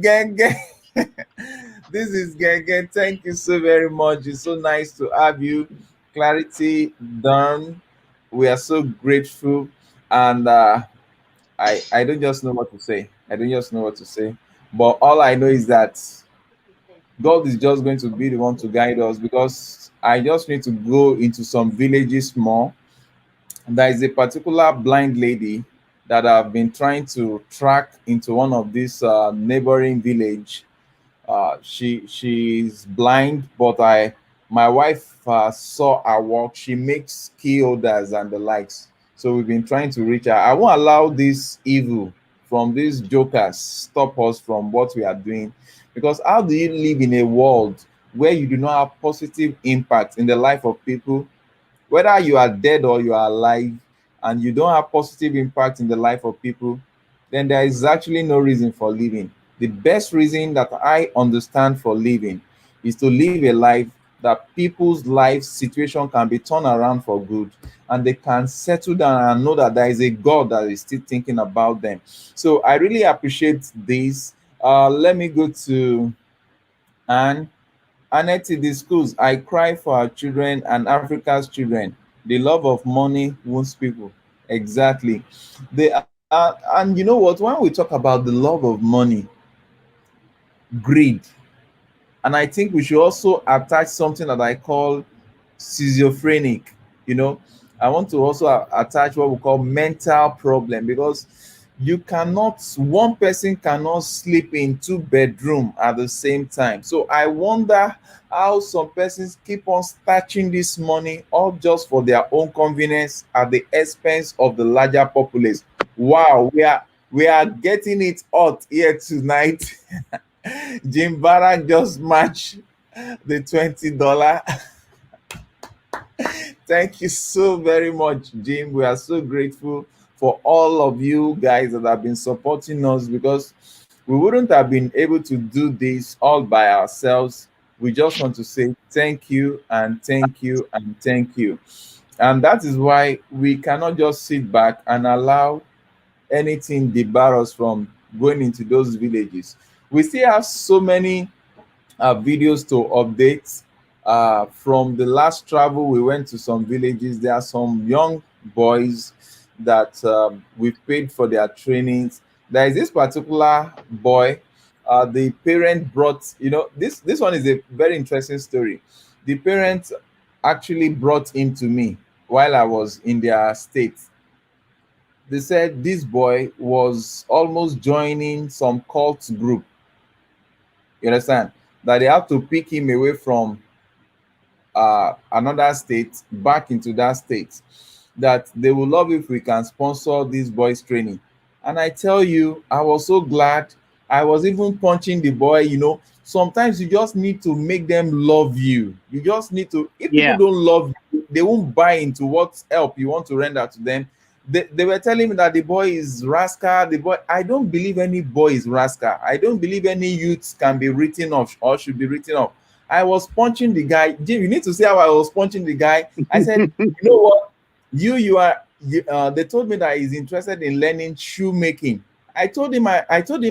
Gang, gang. This is Gang Gang. Thank you so very much. It's so nice to have you. Clarity done. We are so grateful. And I don't just know what to say. I don't just know what to say. But all I know is that God is just going to be the one to guide us, because I just need to go into some villages more. There is a particular blind lady that I've been trying to track into one of these neighboring village. She's blind, but I my wife saw her work. She makes key holders and the likes. So we've been trying to reach her. I won't allow this evil from these jokers stop us from what we are doing, because how do you live in a world where you do not have positive impact in the life of people, whether you are dead or you are alive, and you don't have positive impact in the life of people? Then there is actually no reason for living. The best reason that I understand for living is to live a life that people's life situation can be turned around for good, and they can settle down and know that there is a God that is still thinking about them. So I really appreciate this. Let me go to Anne. Annette, the schools, I cry for our children and Africa's children. The love of money wounds people. Exactly. They and you know what? When we talk about the love of money, greed, and I think we should also attach something that I call schizophrenic. You know, I want to also attach what we call mental problem, because you cannot, one person cannot sleep in two bedroom at the same time. So I wonder how some persons keep on stashing this money all just for their own convenience at the expense of the larger populace. Wow, we are getting it hot here tonight. Jim Barak just matched the $20. Thank you so very much, Jim. We are so grateful for all of you guys that have been supporting us, because we wouldn't have been able to do this all by ourselves We just want to say thank you and thank you and thank you. And that is why we cannot just sit back and allow anything debar us from going into those villages. We still have so many videos to update. From the last travel, we went to some villages. There are some young boys that we paid for their trainings. There is this particular boy. The parent brought, this one is a very interesting story. The parent actually brought him to me while I was in their state. They said this boy was almost joining some cult group. You understand? That they have to pick him away from another state back into that state. That they will love if we can sponsor this boy's training. And I tell you, I was so glad. I was even punching the boy. Sometimes you just need to make them love you. You just need to, if people Yeah. don't love you, they won't buy into what help you want to render to them. They were telling me that the boy is rascal. The boy, I don't believe any boy is rascal. I don't believe any youths can be written off or should be written off. I was punching the guy. Jim, you need to see how I was punching the guy. I said, you know what? They told me that he's interested in learning shoemaking. I told him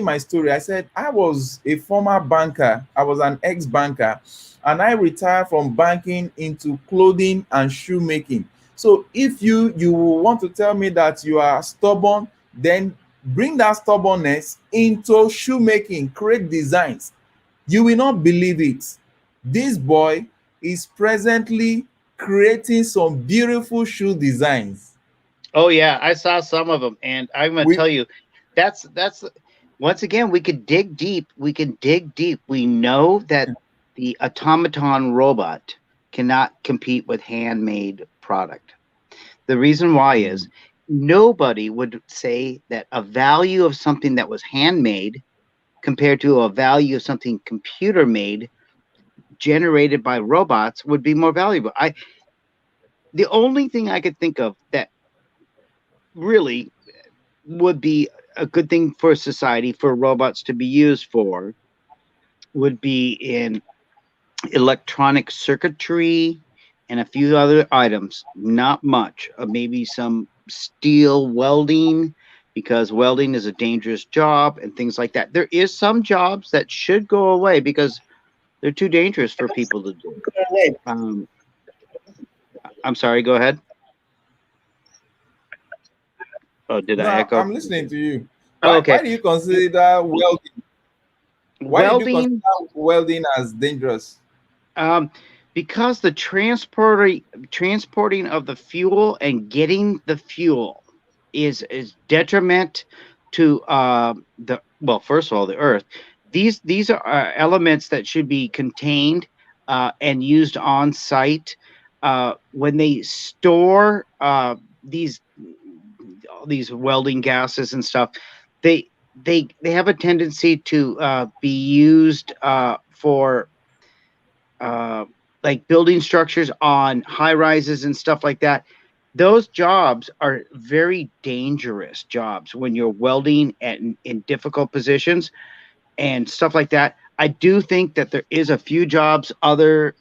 my story. I said I was a former banker. I was an ex-banker, and I retired from banking into clothing and shoemaking. So if you want to tell me that you are stubborn, then bring that stubbornness into shoemaking, create designs. You will not believe it. This boy is presently creating some beautiful shoe designs. Oh yeah, I saw some of them, and I'm gonna We tell you, that's once again we could dig deep. We can dig deep. We know that the automaton robot cannot compete with handmade product. The reason why is nobody would say that a value of something that was handmade compared to a value of something computer made generated by robots would be more valuable. The only thing I could think of that really would be a good thing for society for robots to be used for would be in electronic circuitry and a few other items. Not much. Maybe some steel welding, because welding is a dangerous job and things like that. There is some jobs that should go away because they're too dangerous for people to do. Um, I'm sorry. Go ahead. Oh, did I No, echo? I'm listening to you. Oh, Why okay. do you consider welding? Why did you Welding, consider welding as dangerous? um, because the transporting of the fuel and getting the fuel is detriment to the, well, first of all, the earth. These are elements that should be contained and used on site. When they store these welding gases and stuff, they they have a tendency to be used for uh, like building structures on high rises and stuff like that. Those jobs are very dangerous jobs when you're welding in difficult positions and stuff like that. I do think that there is a few jobs that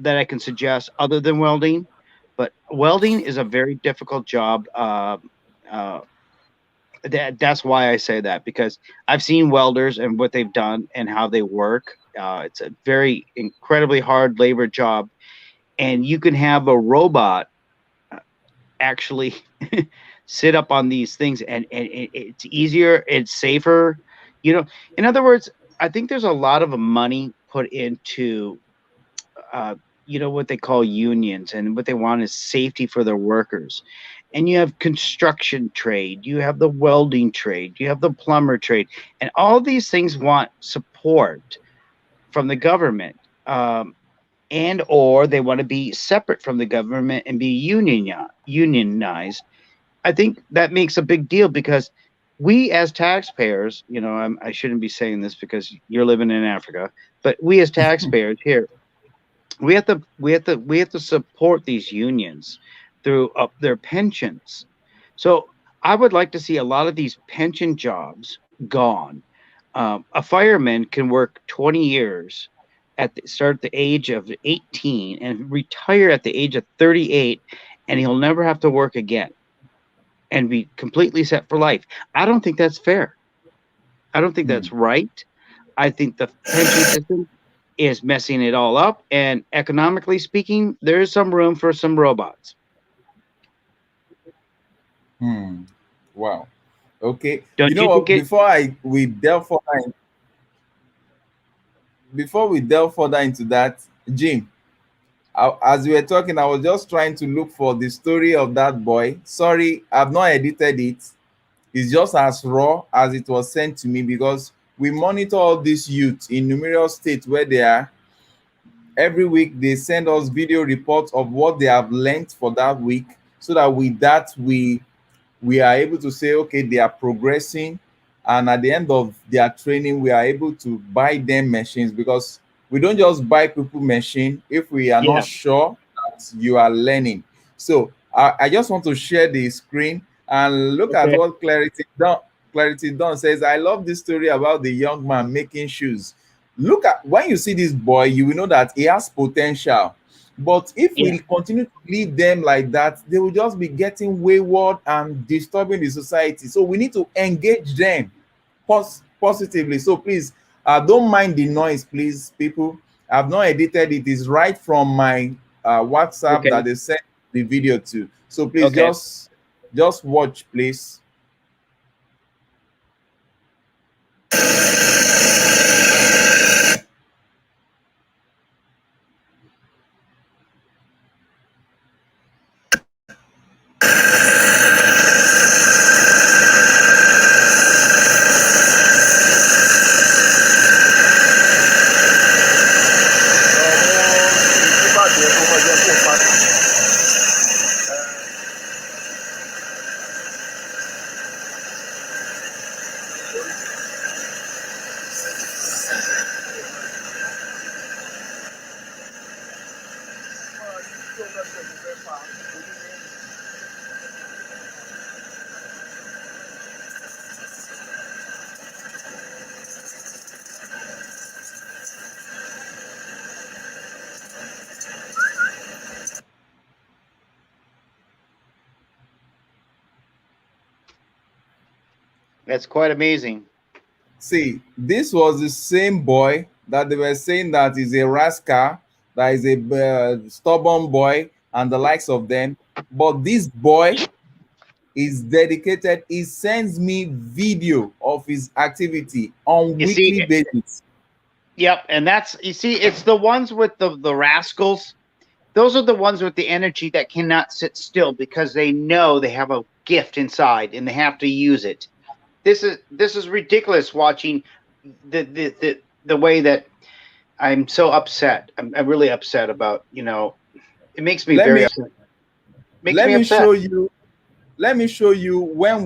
I can suggest other than welding, but welding is a very difficult job. Uh, that's why I say that, because I've seen welders and what they've done and how they work. It's a very incredibly hard labor job, and you can have a robot actually sit up on these things, and it's easier, it's safer. In other words, I think there's a lot of money put into uh, what they call unions, and what they want is safety for their workers. And you have construction trade, you have the welding trade, you have the plumber trade, and all these things want support from the government, and or they want to be separate from the government and be unionized. I think that makes a big deal, because we as taxpayers, I shouldn't be saying this because you're living in Africa, but we as taxpayers here, we have to support these unions through their pensions. So I would like to see a lot of these pension jobs gone. A fireman can work 20 years start at the age of 18 and retire at the age of 38, and he'll never have to work again and be completely set for life. I don't think that's fair. I don't think Hmm. that's right. I think the pension system is messing it all up, and economically speaking, there is some room for some robots. Hmm. Wow. Okay. You Don't know you think what? it? Before we delve further into that, Jim, as we were talking, I was just trying to look for the story of that boy. Sorry, I've not edited it. It's just as raw as it was sent to me, because we monitor all these youth in numerous states where they are. Every week they send us video reports of what they have learned for that week, so that with that we are able to say, okay, they are progressing, and at the end of their training we are able to buy them machines, because we don't just buy people machine if we are not Yeah. sure that you are learning. So I just want to share the screen and look at Okay. what Clarity Dawn says. I love this story about the young man making shoes. Look at, when you see this boy, you will know that he has potential. But if Yeah. we continue to leave them like that, they will just be getting wayward and disturbing the society. So we need to engage them positively. So please, don't mind the noise, please, people. I've not edited it. It's right from my WhatsApp Okay. that they sent the video to. So please Okay. just watch, please. That's quite amazing. See, this was the same boy that they were saying that is a rascal, that is a stubborn boy, and the likes of them. But this boy is dedicated. He sends me video of his activity on You weekly see, basis. yep, and that's, you see, it's the ones with the rascals. Those are the ones with the energy that cannot sit still because they know they have a gift inside and they have to use it. This is ridiculous watching the way that I'm so upset. I'm really upset about, it makes me Let very me upset. Makes let me me upset. show you. Let me show you when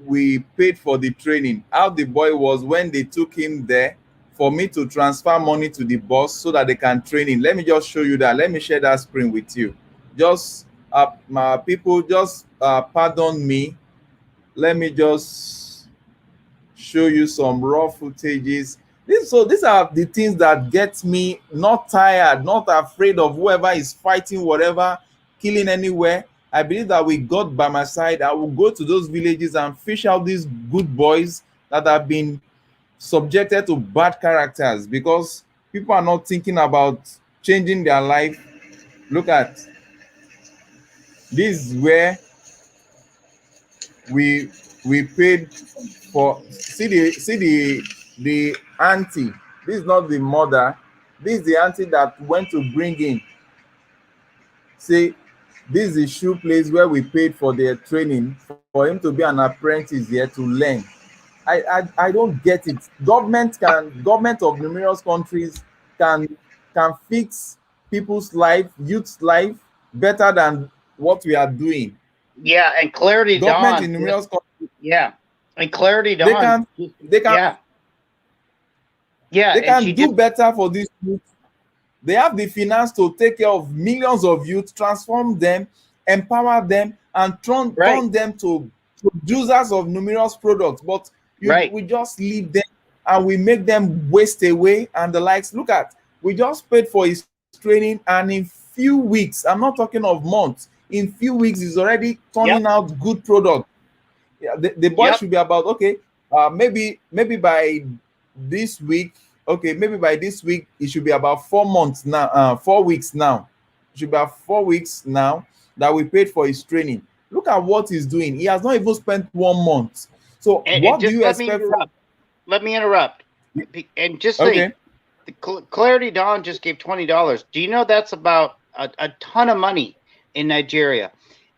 we paid for the training, how the boy was when they took him there for me to transfer money to the boss so that they can train him. Let me just show you that. Let me share that screen with you. Just my people, just pardon me. Let me just show you some raw footages. These are the things that get me not tired, not afraid of whoever is fighting, whatever, killing anywhere. I believe that with God by my side, I will go to those villages and fish out these good boys that have been subjected to bad characters, because people are not thinking about changing their life. Look at this, where we paid for. See the auntie. This is not the mother. This is the auntie that went to bring in. See, this is the shoe place where we paid for their training, for him to be an apprentice here to learn. I don't get it. Government of numerous countries can fix people's life, youth's life, better than what we are doing. Yeah, and Clarity Government Dawn. in numerous countries, Yeah, and Clarity they Dawn. they can Yeah, yeah, they and she can do did. better for these youth. They have the finance to take care of millions of youth, transform them, empower them, and Right, turn them to producers of numerous products. But right. we just leave them and we make them waste away and the likes. Look at, we just paid for his training, and in few weeks, I'm not talking of months, in few weeks he's already Yep. turning out good product. Yeah, the boy Yep. should be about, okay, maybe by this week, okay, maybe by this week it should be about 4 months now, 4 weeks now. It should be about 4 weeks now that we paid for his training. Look at what he's doing. He has not even spent 1 month. So And what do just you let me expect from? interrupt. Let me interrupt. And just Okay. think, Clarity Dawn just gave $20. Do you know that's about a ton of money in Nigeria?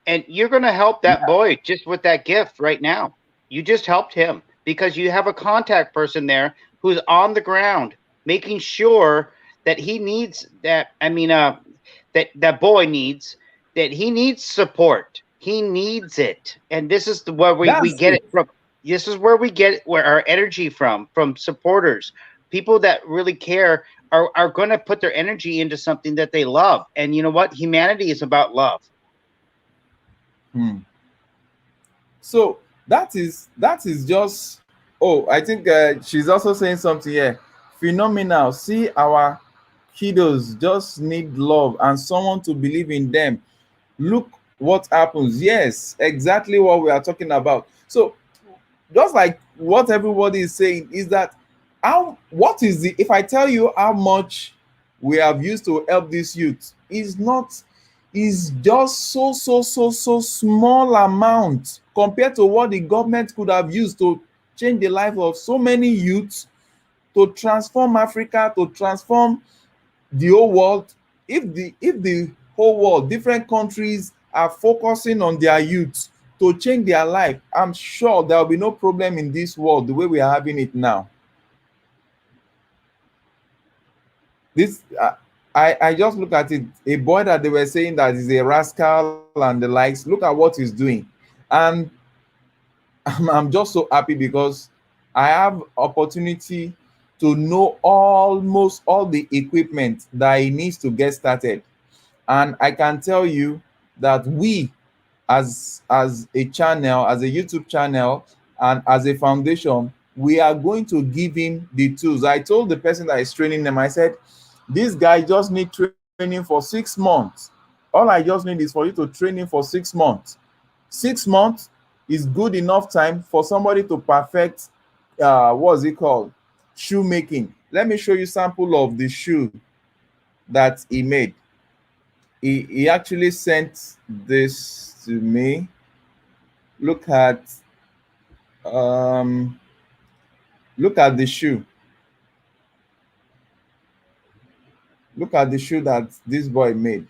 And you're going to help that boy just with that gift right now. You just helped him because you have a contact person there who's on the ground making sure that he needs that. I mean, that boy needs that. He needs support. He needs it. And this is where we That's get it. it from. This is where we get where our energy from supporters. People that really care are going to put their energy into something that they love. And you know what? Humanity is about love. Hmm. So that is just, oh, I think she's also saying something here. Phenomenal. See, our kiddos just need love and someone to believe in them. Look what happens. Yes, exactly what we are talking about. So just like what everybody is saying is that, how, what is the, if I tell you how much we have used to help this youth, is not, is just so small amount compared to what the government could have used to change the life of so many youths, to transform Africa, to transform the whole world. If the whole world, different countries are focusing on their youth to change their life, I'm sure there will be no problem in this world the way we are having it now. This I just look at it, a boy that they were saying that is a rascal and the likes. Look at what he's doing, and I'm just so happy because I have opportunity to know almost all the equipment that he needs to get started. And I can tell you that we, as a channel, as a YouTube channel, and as a foundation, we are going to give him the tools. I told the person that is training them, I said, this guy just need training for 6 months. All I just need is for you to train him for 6 months. 6 months is good enough time for somebody to perfect what's it called, shoemaking. Let me show you sample of the shoe that he made. He actually sent this to me. Look at um look at the shoe. Look at the shoe that this boy made.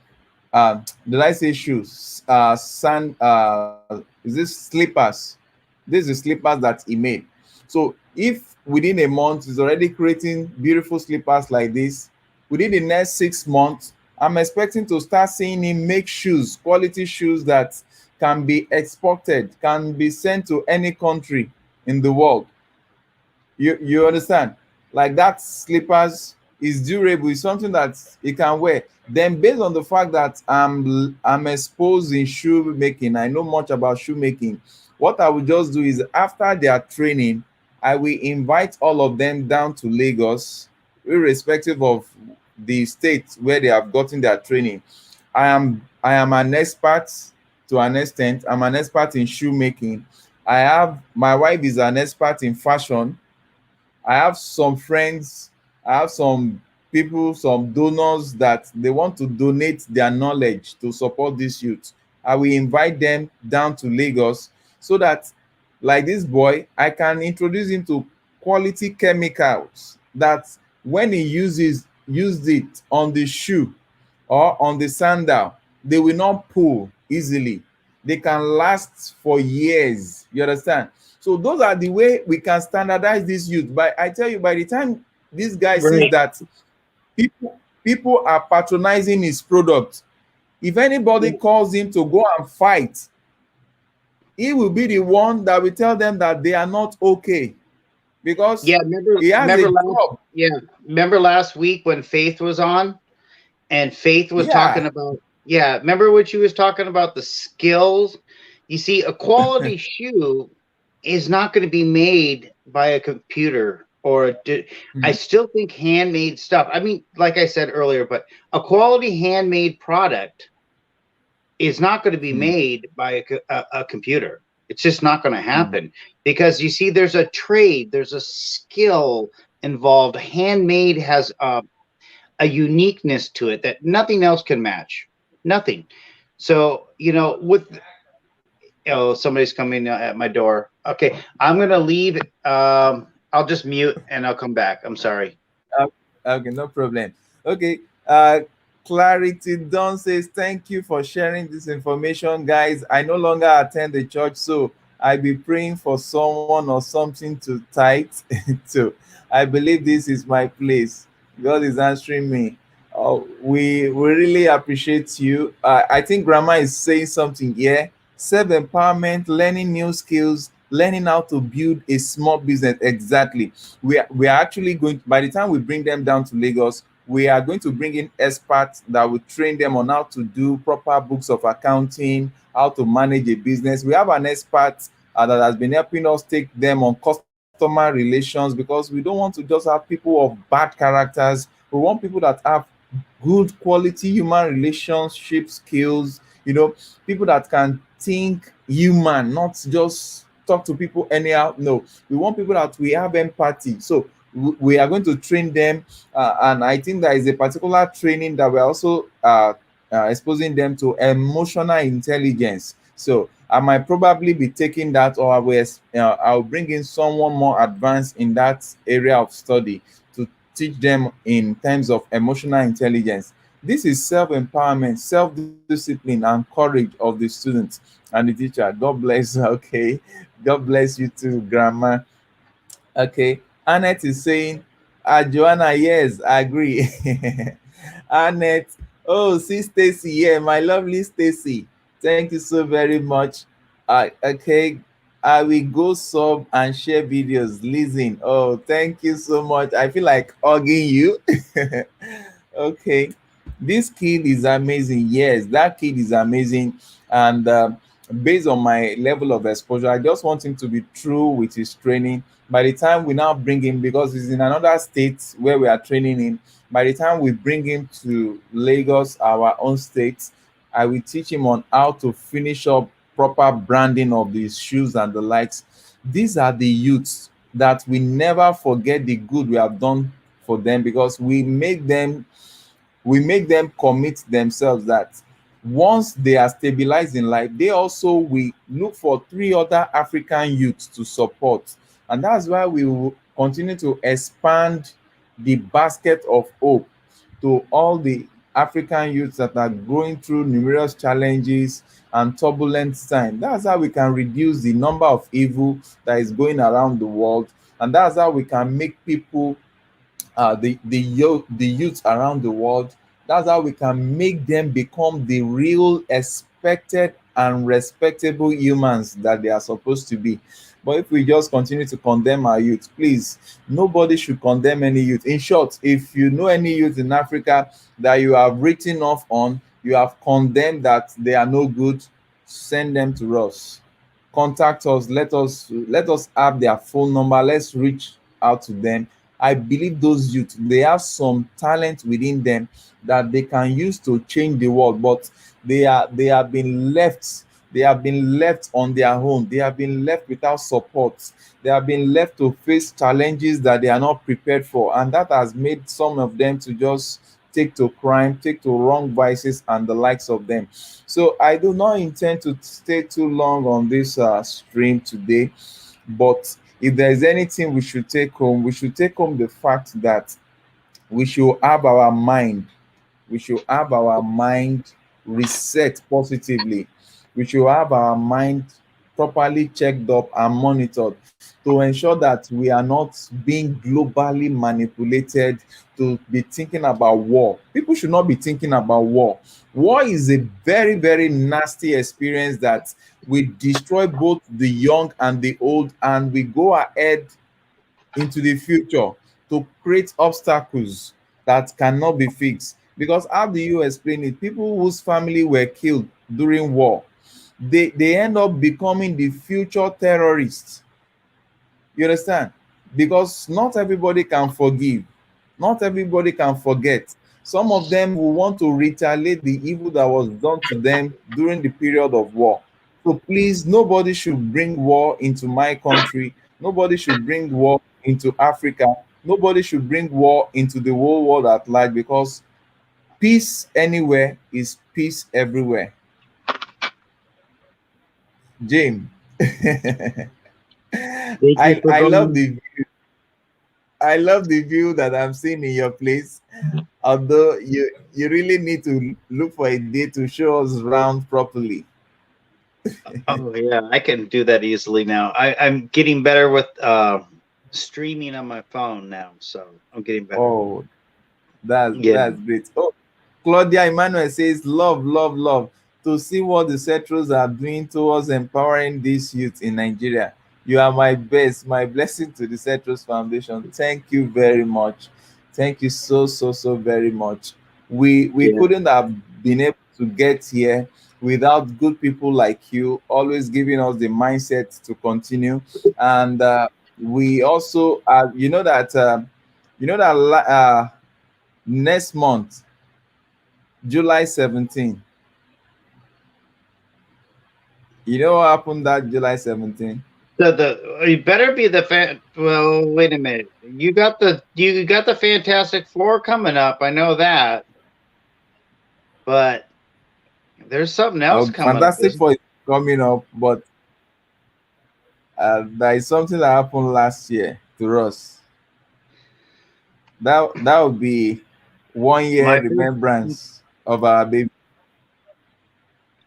Did I say shoes? Sand. Is this slippers? This is slippers that he made. So if within a month he's already creating beautiful slippers like this, within the next 6 months, I'm expecting to start seeing him make shoes, quality shoes that can be exported, can be sent to any country in the world. You understand? Like that slippers is durable, is something that you can wear. Then based on the fact that I'm exposed in shoemaking, I know much about shoemaking. What I will just do is after their training, I will invite all of them down to Lagos, irrespective of the state where they have gotten their training. I am an expert to an extent. I'm an expert in shoemaking. I have my wife is an expert in fashion. I have some friends, I have some people, some donors that they want to donate their knowledge to support this youth. I will invite them down to Lagos so that, like this boy, I can introduce him to quality chemicals that when he used it on the shoe or on the sandal, they will not pull easily. They can last for years. You understand? So those are the way we can standardize this youth. But I tell you, by the time this guy sees that people are patronizing his product, if anybody calls him to go and fight, he will be the one that will tell them that they are not okay because Yeah, he has a job. remember last week when Faith was on and Faith was Yeah, talking about, yeah, remember when she was talking about the skills? You see, a quality shoe is not going to be made by a computer. or I still think handmade stuff. I mean, like I said earlier, but a quality handmade product is not going to be Mm. made by a computer. It's just not going to happen because you see, there's a trade, there's a skill involved. Handmade has a uniqueness to it that nothing else can match. Nothing. So, with somebody's coming at my door. Okay, I'm gonna leave. I'll just mute and I'll come back. I'm sorry. Uh, okay, no problem. Okay, uh, Clarity Don says, thank you for sharing this information, guys. I no longer attend the church, so I be praying for someone or something to tithe to. I believe this is my place. God is answering me. We really appreciate you. I think Grandma is saying something here. Self empowerment, learning new skills, learning how to build a small business. Exactly. We are actually going, by the time we bring them down to Lagos, we are going to bring in experts that will train them on how to do proper books of accounting, how to manage a business. We have an expert that has been helping us take them on customer relations, because we don't want to just have people of bad characters. We want people that have good quality human relationship skills, people that can think human, not just talk to people anyhow. No, we want people that we have empathy. So we are going to train them, and I think there is a particular training that we're also exposing them to emotional intelligence. So I might probably be taking that, or I'll bring in someone more advanced in that area of study to teach them in terms of emotional intelligence. This is self-empowerment, self-discipline, and courage of the students and the teacher. God bless. Okay, God bless you too, Grandma. Okay, Annette is saying, Joanna, yes, I agree. Annette, oh, see Stacy, yeah, my lovely Stacy. Thank you so very much. Okay, I will go sub and share videos. Listen, oh, thank you so much. I feel like hugging you. Okay, this kid is amazing. Yes, that kid is amazing. And based on my level of exposure, I just want him to be true with his training. By the time we now bring him, because he's in another state where we are training him, by the time we bring him to Lagos, our own state, I will teach him on how to finish up proper branding of these shoes and the likes. These are the youths that we never forget the good we have done for them, because we make them commit themselves that once they are stabilized in life, they also will look for three other African youths to support. And that's why we will continue to expand the basket of hope to all the African youths that are going through numerous challenges and turbulent times. That's how we can reduce the number of evil that is going around the world. And that's how we can make people, the youth around the world, that's how we can make them become the real expected and respectable humans that they are supposed to be. But if we just continue to condemn our youth, please, nobody should condemn any youth. In short, if you know any youth in Africa that you have written off on, you have condemned that they are no good, send them to us. Contact us. Let us have their phone number. Let's reach out to them. I believe those youth, they have some talent within them that they can use to change the world, but they have been left on their own. They have been left without support. They have been left to face challenges that they are not prepared for, and that has made some of them to just take to crime, take to wrong vices, and the likes of them. So I do not intend to stay too long on this stream today, but if there is anything we should take home, we should take home the fact that we should have our mind we should have our mind reset positively. We should have our mind properly checked up and monitored to ensure that we are not being globally manipulated to be thinking about war. People should not be thinking about war. War is a very, very nasty experience that we destroy both the young and the old, and we go ahead into the future to create obstacles that cannot be fixed. Because how do you explain it? People whose family were killed during war, they end up becoming the future terrorists. You understand? because not everybody can forgive, not everybody can forget. Some of them will want to retaliate the evil that was done to them during the period of war. So please, nobody should bring war into my country. Nobody should bring war into Africa. Nobody should bring war into the whole world at large, because peace anywhere is peace everywhere. James, Thank you for I love going. the view that I'm seeing in your place. Although you really need to look for a day to show us around properly. Oh yeah, I can do that easily now. I'm getting better with streaming on my phone now, so I'm getting better. Oh, Yeah. that's great. Oh, Claudia Emmanuel says, love, love, love to see what the Setros are doing towards empowering these youth in Nigeria. You are my best, my blessing to the Setros Foundation. Thank you very much. Thank you so very much. We Yeah. couldn't have been able to get here without good people like you, always giving us the mindset to continue. And we also, next month, July 17th. You know what happened that July 17th? The you better be the fan. Well, wait a minute. You got the Fantastic Four coming up. I know that, but there's something else coming up. Fantastic Four is coming up, but there is something that happened last year to us. That would be 1 year My remembrance of our baby.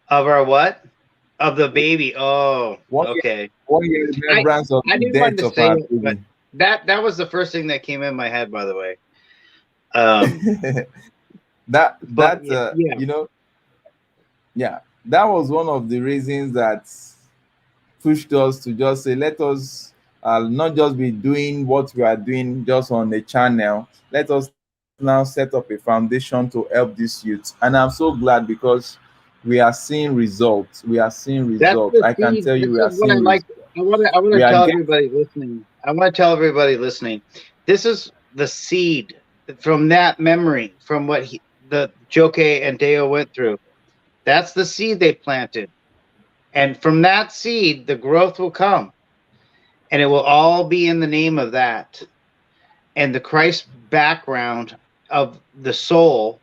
of our what? Of the baby. Oh, One year, okay. 1 year remembrance of I the didn't want death to of say our it, but baby. that was the first thing that came in my head. By the way, um, but that yeah, yeah, that was one of the reasons that pushed us to just say, let us not just be doing what we are doing just on the channel. Let us now set up a foundation to help these youths. And I'm so glad, because we are seeing results. We are seeing that's results. the I can seed. tell you, This we is are what I seeing like. results. I want We to are tell getting. everybody listening. I want to tell everybody listening. This is the seed from that memory, from what the Joke and Deo went through. That's the seed they planted, and from that seed, the growth will come, and it will all be in the name of that. And the Christ background of the soul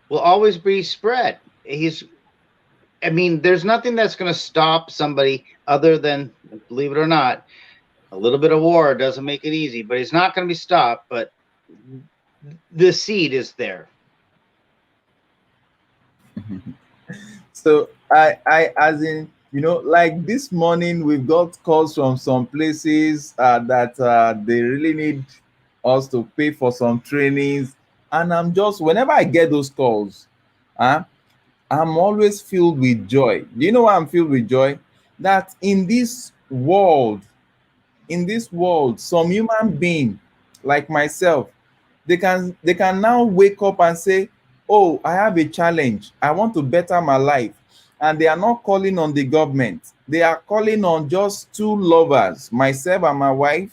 will always be spread. I mean, there's nothing that's going to stop somebody other than, believe it or not, a little bit of war doesn't make it easy, but it's not going to be stopped. But the seed is there. So as in, like this morning, we've got calls from some places that they really need us to pay for some trainings, and I'm just, whenever I get those calls, uh, I'm always filled with joy. Do you know why I'm filled with joy? That in this world, some human being like myself, they can now wake up and say, oh, I have a challenge, I want to better my life. And they are not calling on the government, they are calling on just two lovers, myself and my wife,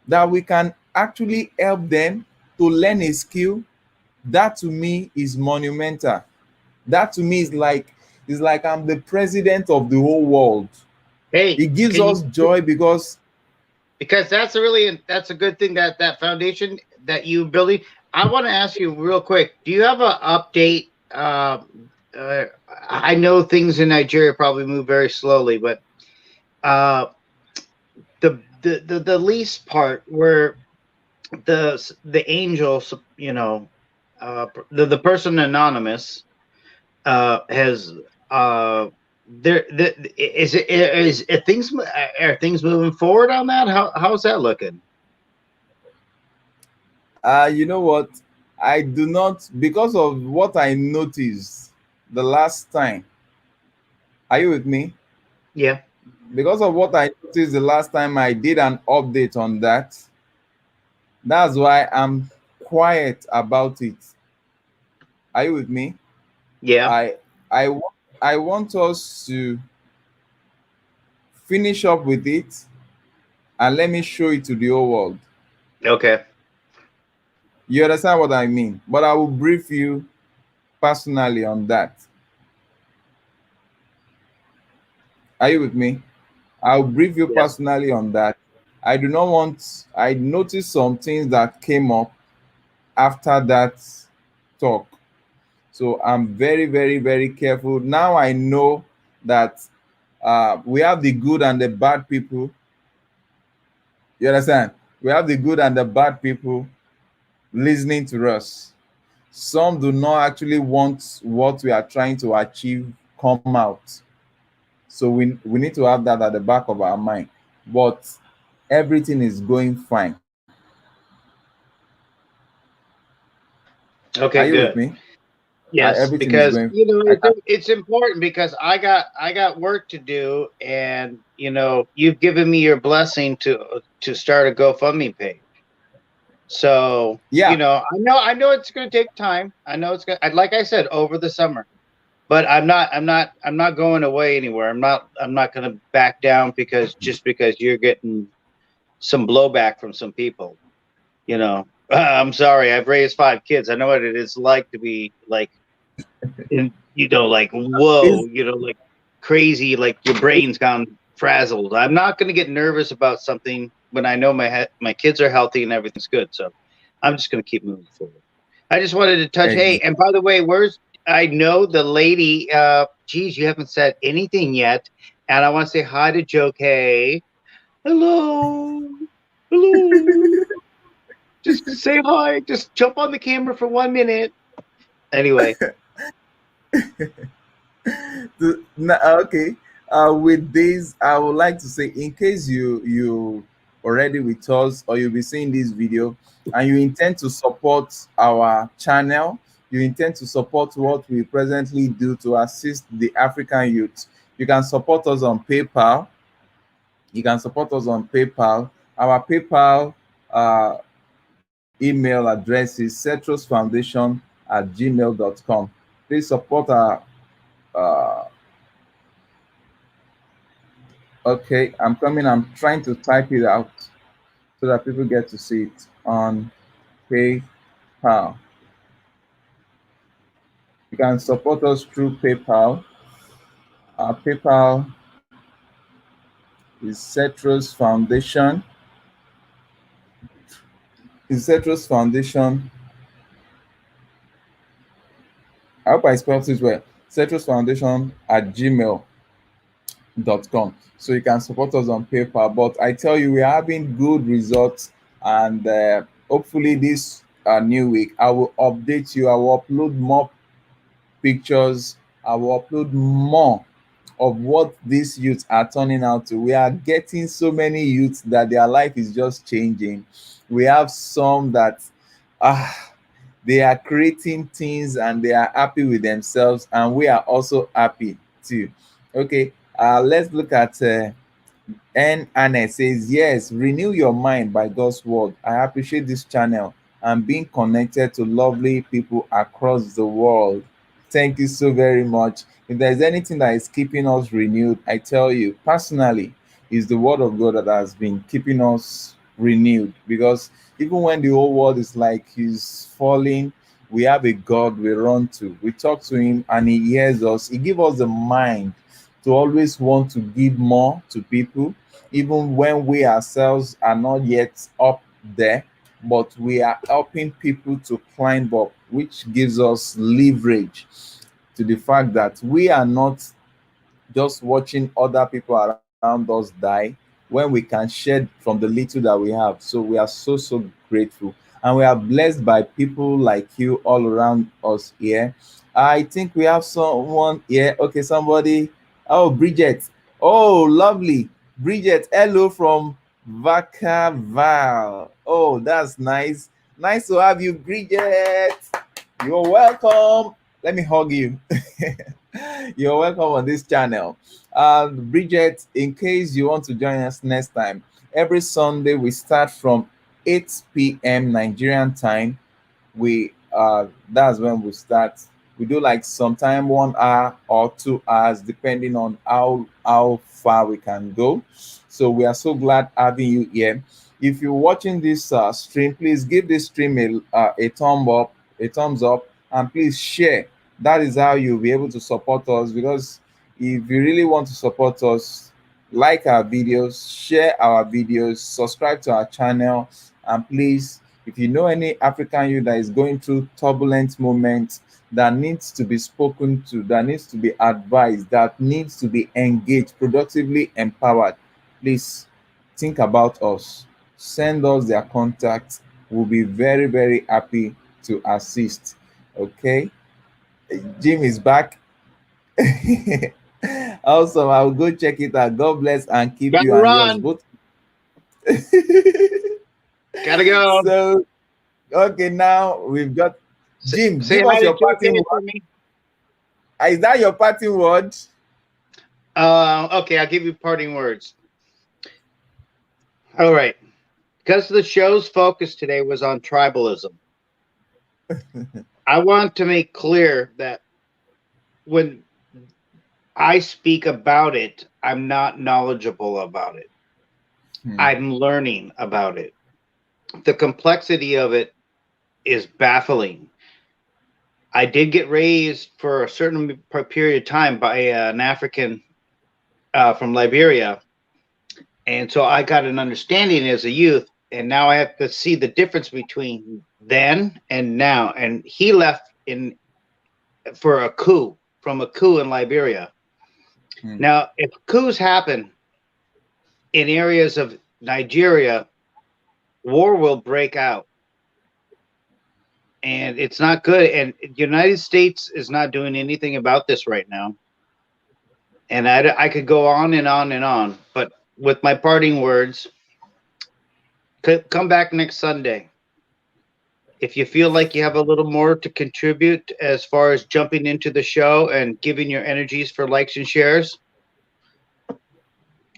that we can actually help them to learn a skill. That to me is monumental. That to me is like I'm the president of the whole world. Hey, It gives can us you? joy because Because that's a good thing that foundation that you building. I want to ask you real quick. Do you have an update? I know things in Nigeria probably move very slowly, but uh, the least part where the angel, the person anonymous has are things moving forward on that? How's that looking? you know what, I do not, because of what I noticed the last time. Are you with me? Yeah. Because of what I noticed the last time I did an update on that, that's why I'm quiet about it. Are you with me? Yeah. I want us to finish up with it, and let me show it to the whole world. Okay. You understand what I mean? But I will brief you personally on that. Are you with me? I'll brief you Yes. personally on that. I do not want, I noticed some things that came up after that talk. So I'm very, very, very careful. Now I know that we have the good and the bad people. You understand? We have the good and the bad people listening to us. Some do not actually want what we are trying to achieve come out. So we need to have that at the back of our mind. But everything is going fine. Are Okay, you with good. me? Yes, Everything is because going. I can, it's important because I got work to do, and you've given me your blessing to start a GoFundMe page. So yeah. I know it's going to take time. I know it's going. Like I said, over the summer, but I'm not going away anywhere. I'm not going to back down because you're getting some blowback from some people. I'm sorry. I've raised 5 kids. I know what it is like to be like like whoa, It's, like crazy, like your brain's gone frazzled. I'm not going to get nervous about something when I know my kids are healthy and everything's good. So I'm just going to keep moving forward. I just wanted to touch. Hey, ex- and by the way, I know the lady. Geez, you haven't said anything yet, and I want to say hi to Joe K. Hello, hello. Just say hi. Just jump on the camera for 1 minute. Anyway. okay. With this, I would like to say, in case you already with us or you'll be seeing this video and you intend to support our channel, you intend to support what we presently do to assist the African youth, you can support us on PayPal. You can support us on PayPal. Our PayPal email address is cetrosfoundation@gmail.com. Please support our uh, okay, I'm coming. I'm trying to type it out so that people get to see it on PayPal. You can support us through PayPal. Our PayPal is Cetros Foundation. Is Cetros Foundation. I hope I spelled it well. Cetros Foundation at gmail.com. So you can support us on PayPal. But I tell you, we are having good results, and hopefully this new week I will update you. I will upload more pictures. I will upload more of what these youths are turning out to. We are getting so many youths that their life is just changing. We have some that they are creating things and they are happy with themselves, and we are also happy too. Okay, let's look at N. Anne says, yes, renew your mind by God's word. I appreciate this channel and being connected to lovely people across the world. Thank you so very much. If there's anything that is keeping us renewed, I tell you personally, is the word of God that has been keeping us renewed. Because even when the whole world is like he's falling, we have a God we run to. We talk to him and he hears us. He gives us the mind to always want to give more to people, even when we ourselves are not yet up there, but we are helping people to climb up, which gives us leverage to the fact that we are not just watching other people around us die when we can share from the little that we have. So we are so grateful. And we are blessed by people like you all around us here. I think we have someone here. Okay, somebody. Oh, Bridget. Oh, lovely. Bridget, hello from Vacaville. Oh, that's nice. Nice to have you, Bridget. You're welcome. Let me hug you. You're welcome on this channel. Bridget, in case you want to join us next time, every Sunday we start from 8 p.m. Nigerian time. That's when we start. We do like sometime 1 hour or 2 hours, depending on how far we can go. So we are so glad having you here. If you're watching this stream, please give this stream a thumbs up, and please share. That is how you'll be able to support us. Because if you really want to support us, like our videos, share our videos, subscribe to our channel, and please, if you know any African youth that is going through turbulent moments, that needs to be spoken to, that needs to be advised, that needs to be engaged, productively empowered, please think about us. Send us their contact. We'll be very, very happy to assist. Okay. Jim is back. Awesome. I'll go check it out. God bless and keep Gotta you and yours run. both. Gotta go. So, okay, now we've got Jim. Say Give hi us to your parting Joe for word. me. Is that your parting word? Okay, I'll give you parting words. All right. Because the show's focus today was on tribalism, I want to make clear that when I speak about it, I'm not knowledgeable about it. I'm learning about it. The complexity of it is baffling. I did get raised for a certain period of time by an African from Liberia. And so I got an understanding as a youth. And now I have to see the difference between then and now. And he left in for a coup, from a coup in Liberia. Now, if coups happen in areas of Nigeria, war will break out. And it's not good. And the United States is not doing anything about this right now. And I could go on and on and on. But with my parting words, come back next Sunday. If you feel like you have a little more to contribute as far as jumping into the show and giving your energies for likes and shares,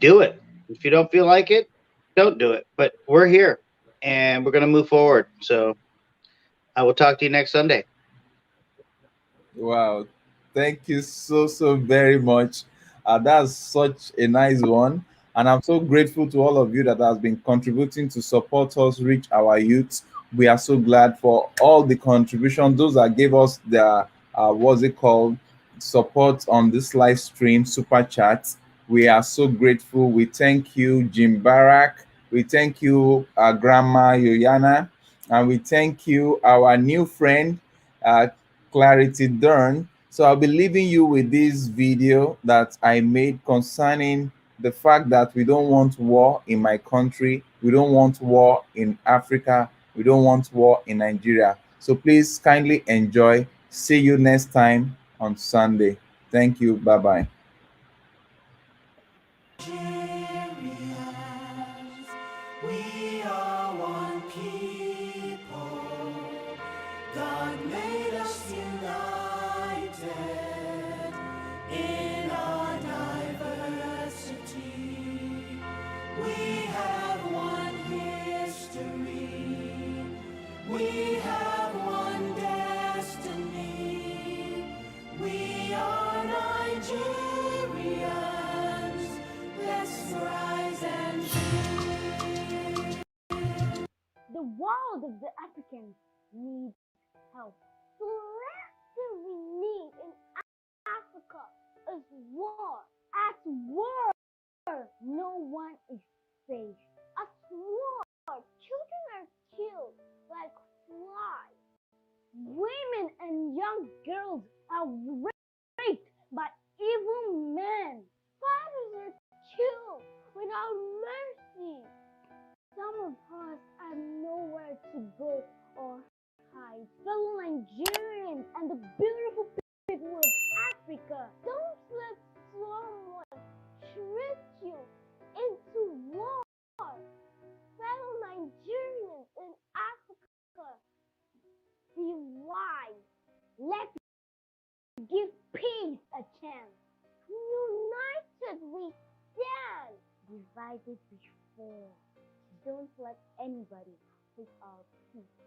do it. If you don't feel like it, don't do it. But we're here and we're going to move forward. So I will talk to you next Sunday. Wow. Thank you so very much. That's such a nice one. And I'm so grateful to all of you that has been contributing to support us reach our youth. We are so glad for all the contributions, those that gave us their what's it called, support on this live stream, super chat. We are so grateful. We thank you, Jim Barak. We thank you, Grandma Yoyana. And we thank you, our new friend, uh, Clarity Dern. So I'll be leaving you with this video that I made concerning the fact that we don't want war in my country. We don't want war in Africa. We don't want war in Nigeria. So please kindly enjoy. See you next time on Sunday. Thank you. Bye-bye. We are one people. God made us united in our diversity. We have one history. We have one destiny. We are Nigerians. Let's rise and The world of the Africans needs help. The last thing we need in Africa is war. At war, no one is safe. At war, children are killed like flies. Women and young girls are raped by evil men. Fathers are killed without mercy. Some of us have nowhere to go or hide. Fellow Nigerians and the beautiful people of Africa, don't let someone trick you into war. Fellow Nigerians in Africa, be wise. Let's give peace a chance. United we stand. Divided we fall. Don't let anybody take our peace.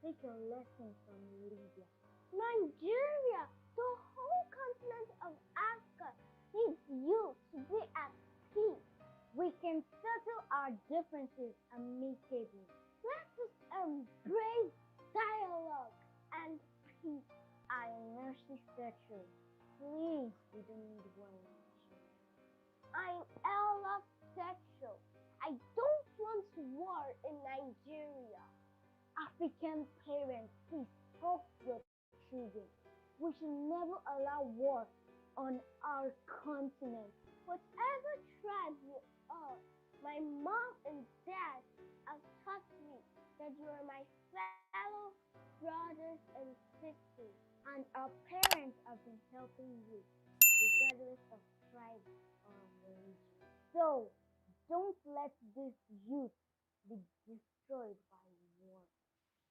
Take a lesson from Libya. Nigeria, the whole continent of Africa needs you to be at peace. our differences amicably. Let us embrace dialogue and peace. I am Mercy Statue. Please, we don't need war in Nigeria. I am Ella Statue. I don't want war in Nigeria. African parents, please talk to your children. We should never allow war on our continent. Whatever tribe you are, my mom and dad have taught me that you are my fellow brothers and sisters, and our parents have been helping you, regardless of tribe or religion. So, don't let this youth be destroyed by war.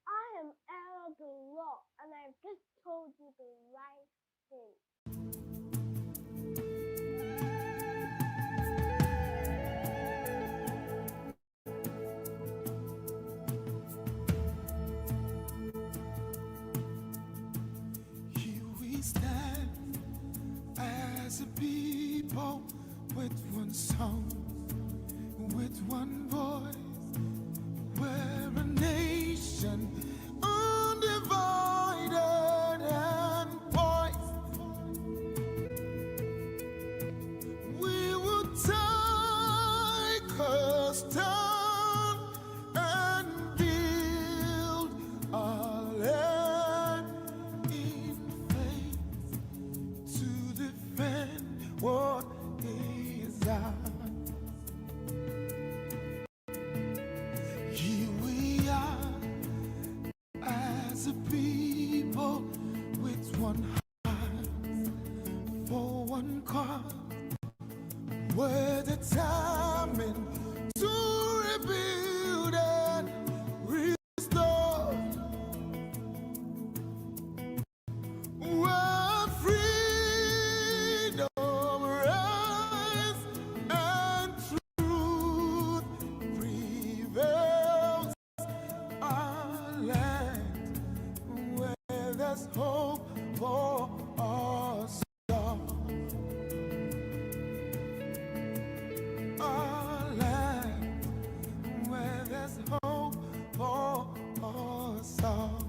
I am Ella the Law, and I've just told you the right thing. Here we stand as a people with one song, with one voice. We're a nation undivided and poised. We will take a stand and build our land in faith to defend what is ours. Here we are as a people with one heart for one cause. We're determined to rebuild and restore. Where freedom rise and truth prevails. Our land where there's hope for us all. Our land where there's hope for us all.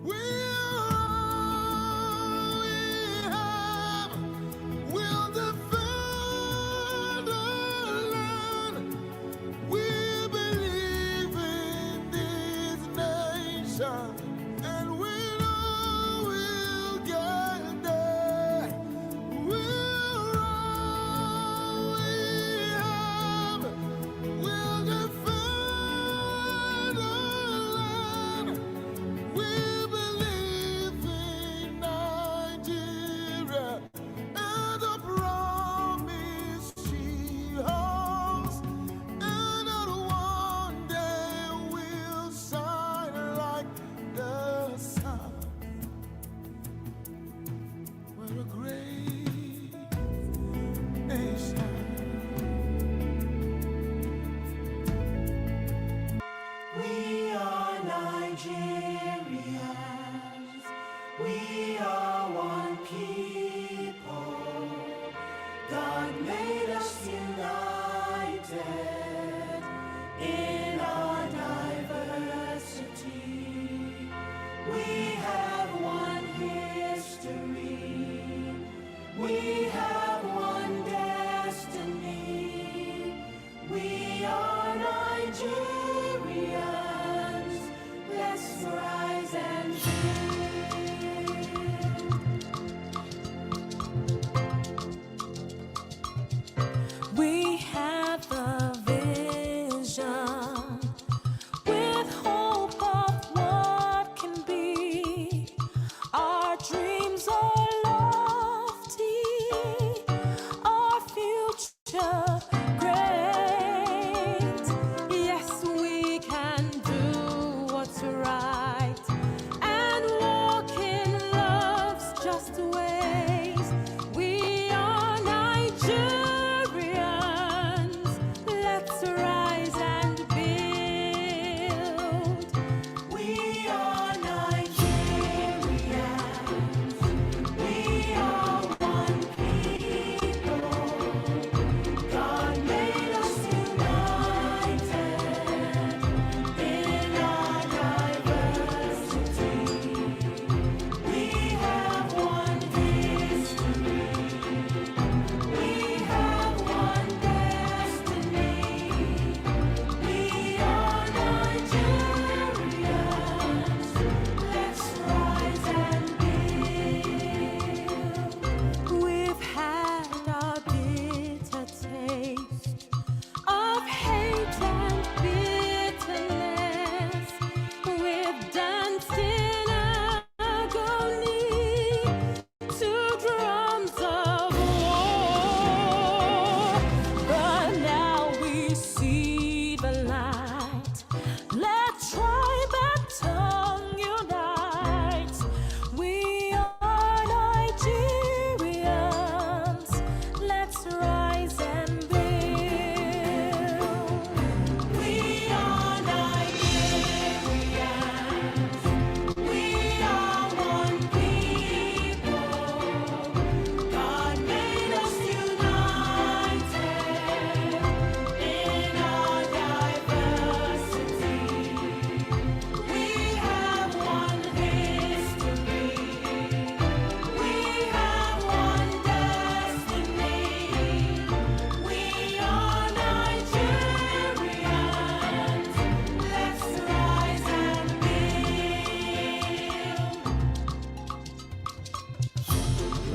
We have, we'll defend our land. We believe in this nation, and we know we'll get there. We'll defend our land. We believe in Nigeria and the promise she holds, and that one day we'll shine like the sun. We're a great nation. We are Nigerians. We are one people. God made us united in our diversity. We have one history. We have one destiny. We are Nigerians. Let's rise and build.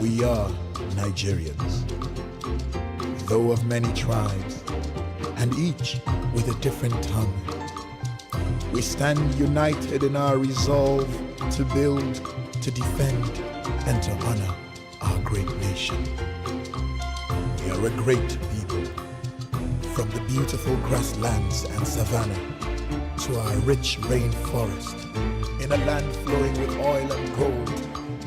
We are Nigerians, though of many tribes, and each with a different tongue. We stand united in our resolve to build, to defend, and to honor our great nation. We are a great people, from the beautiful grasslands and savanna to our rich rainforest, in a land flowing with oil and gold.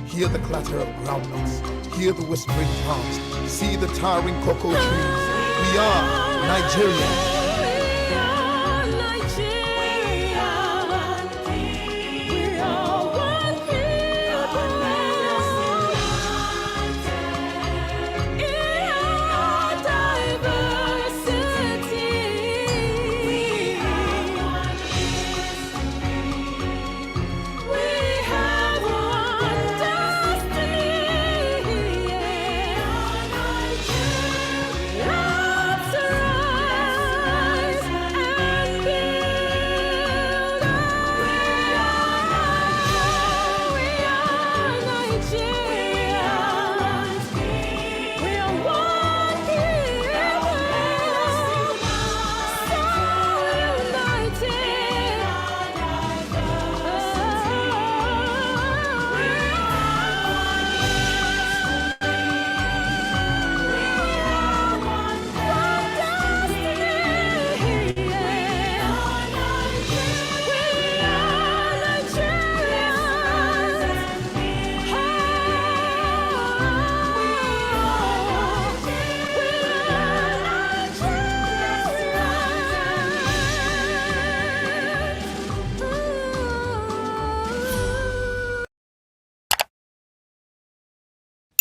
Hear the clatter of groundnuts, hear the whispering palms, see the towering cocoa trees. We are Nigerians.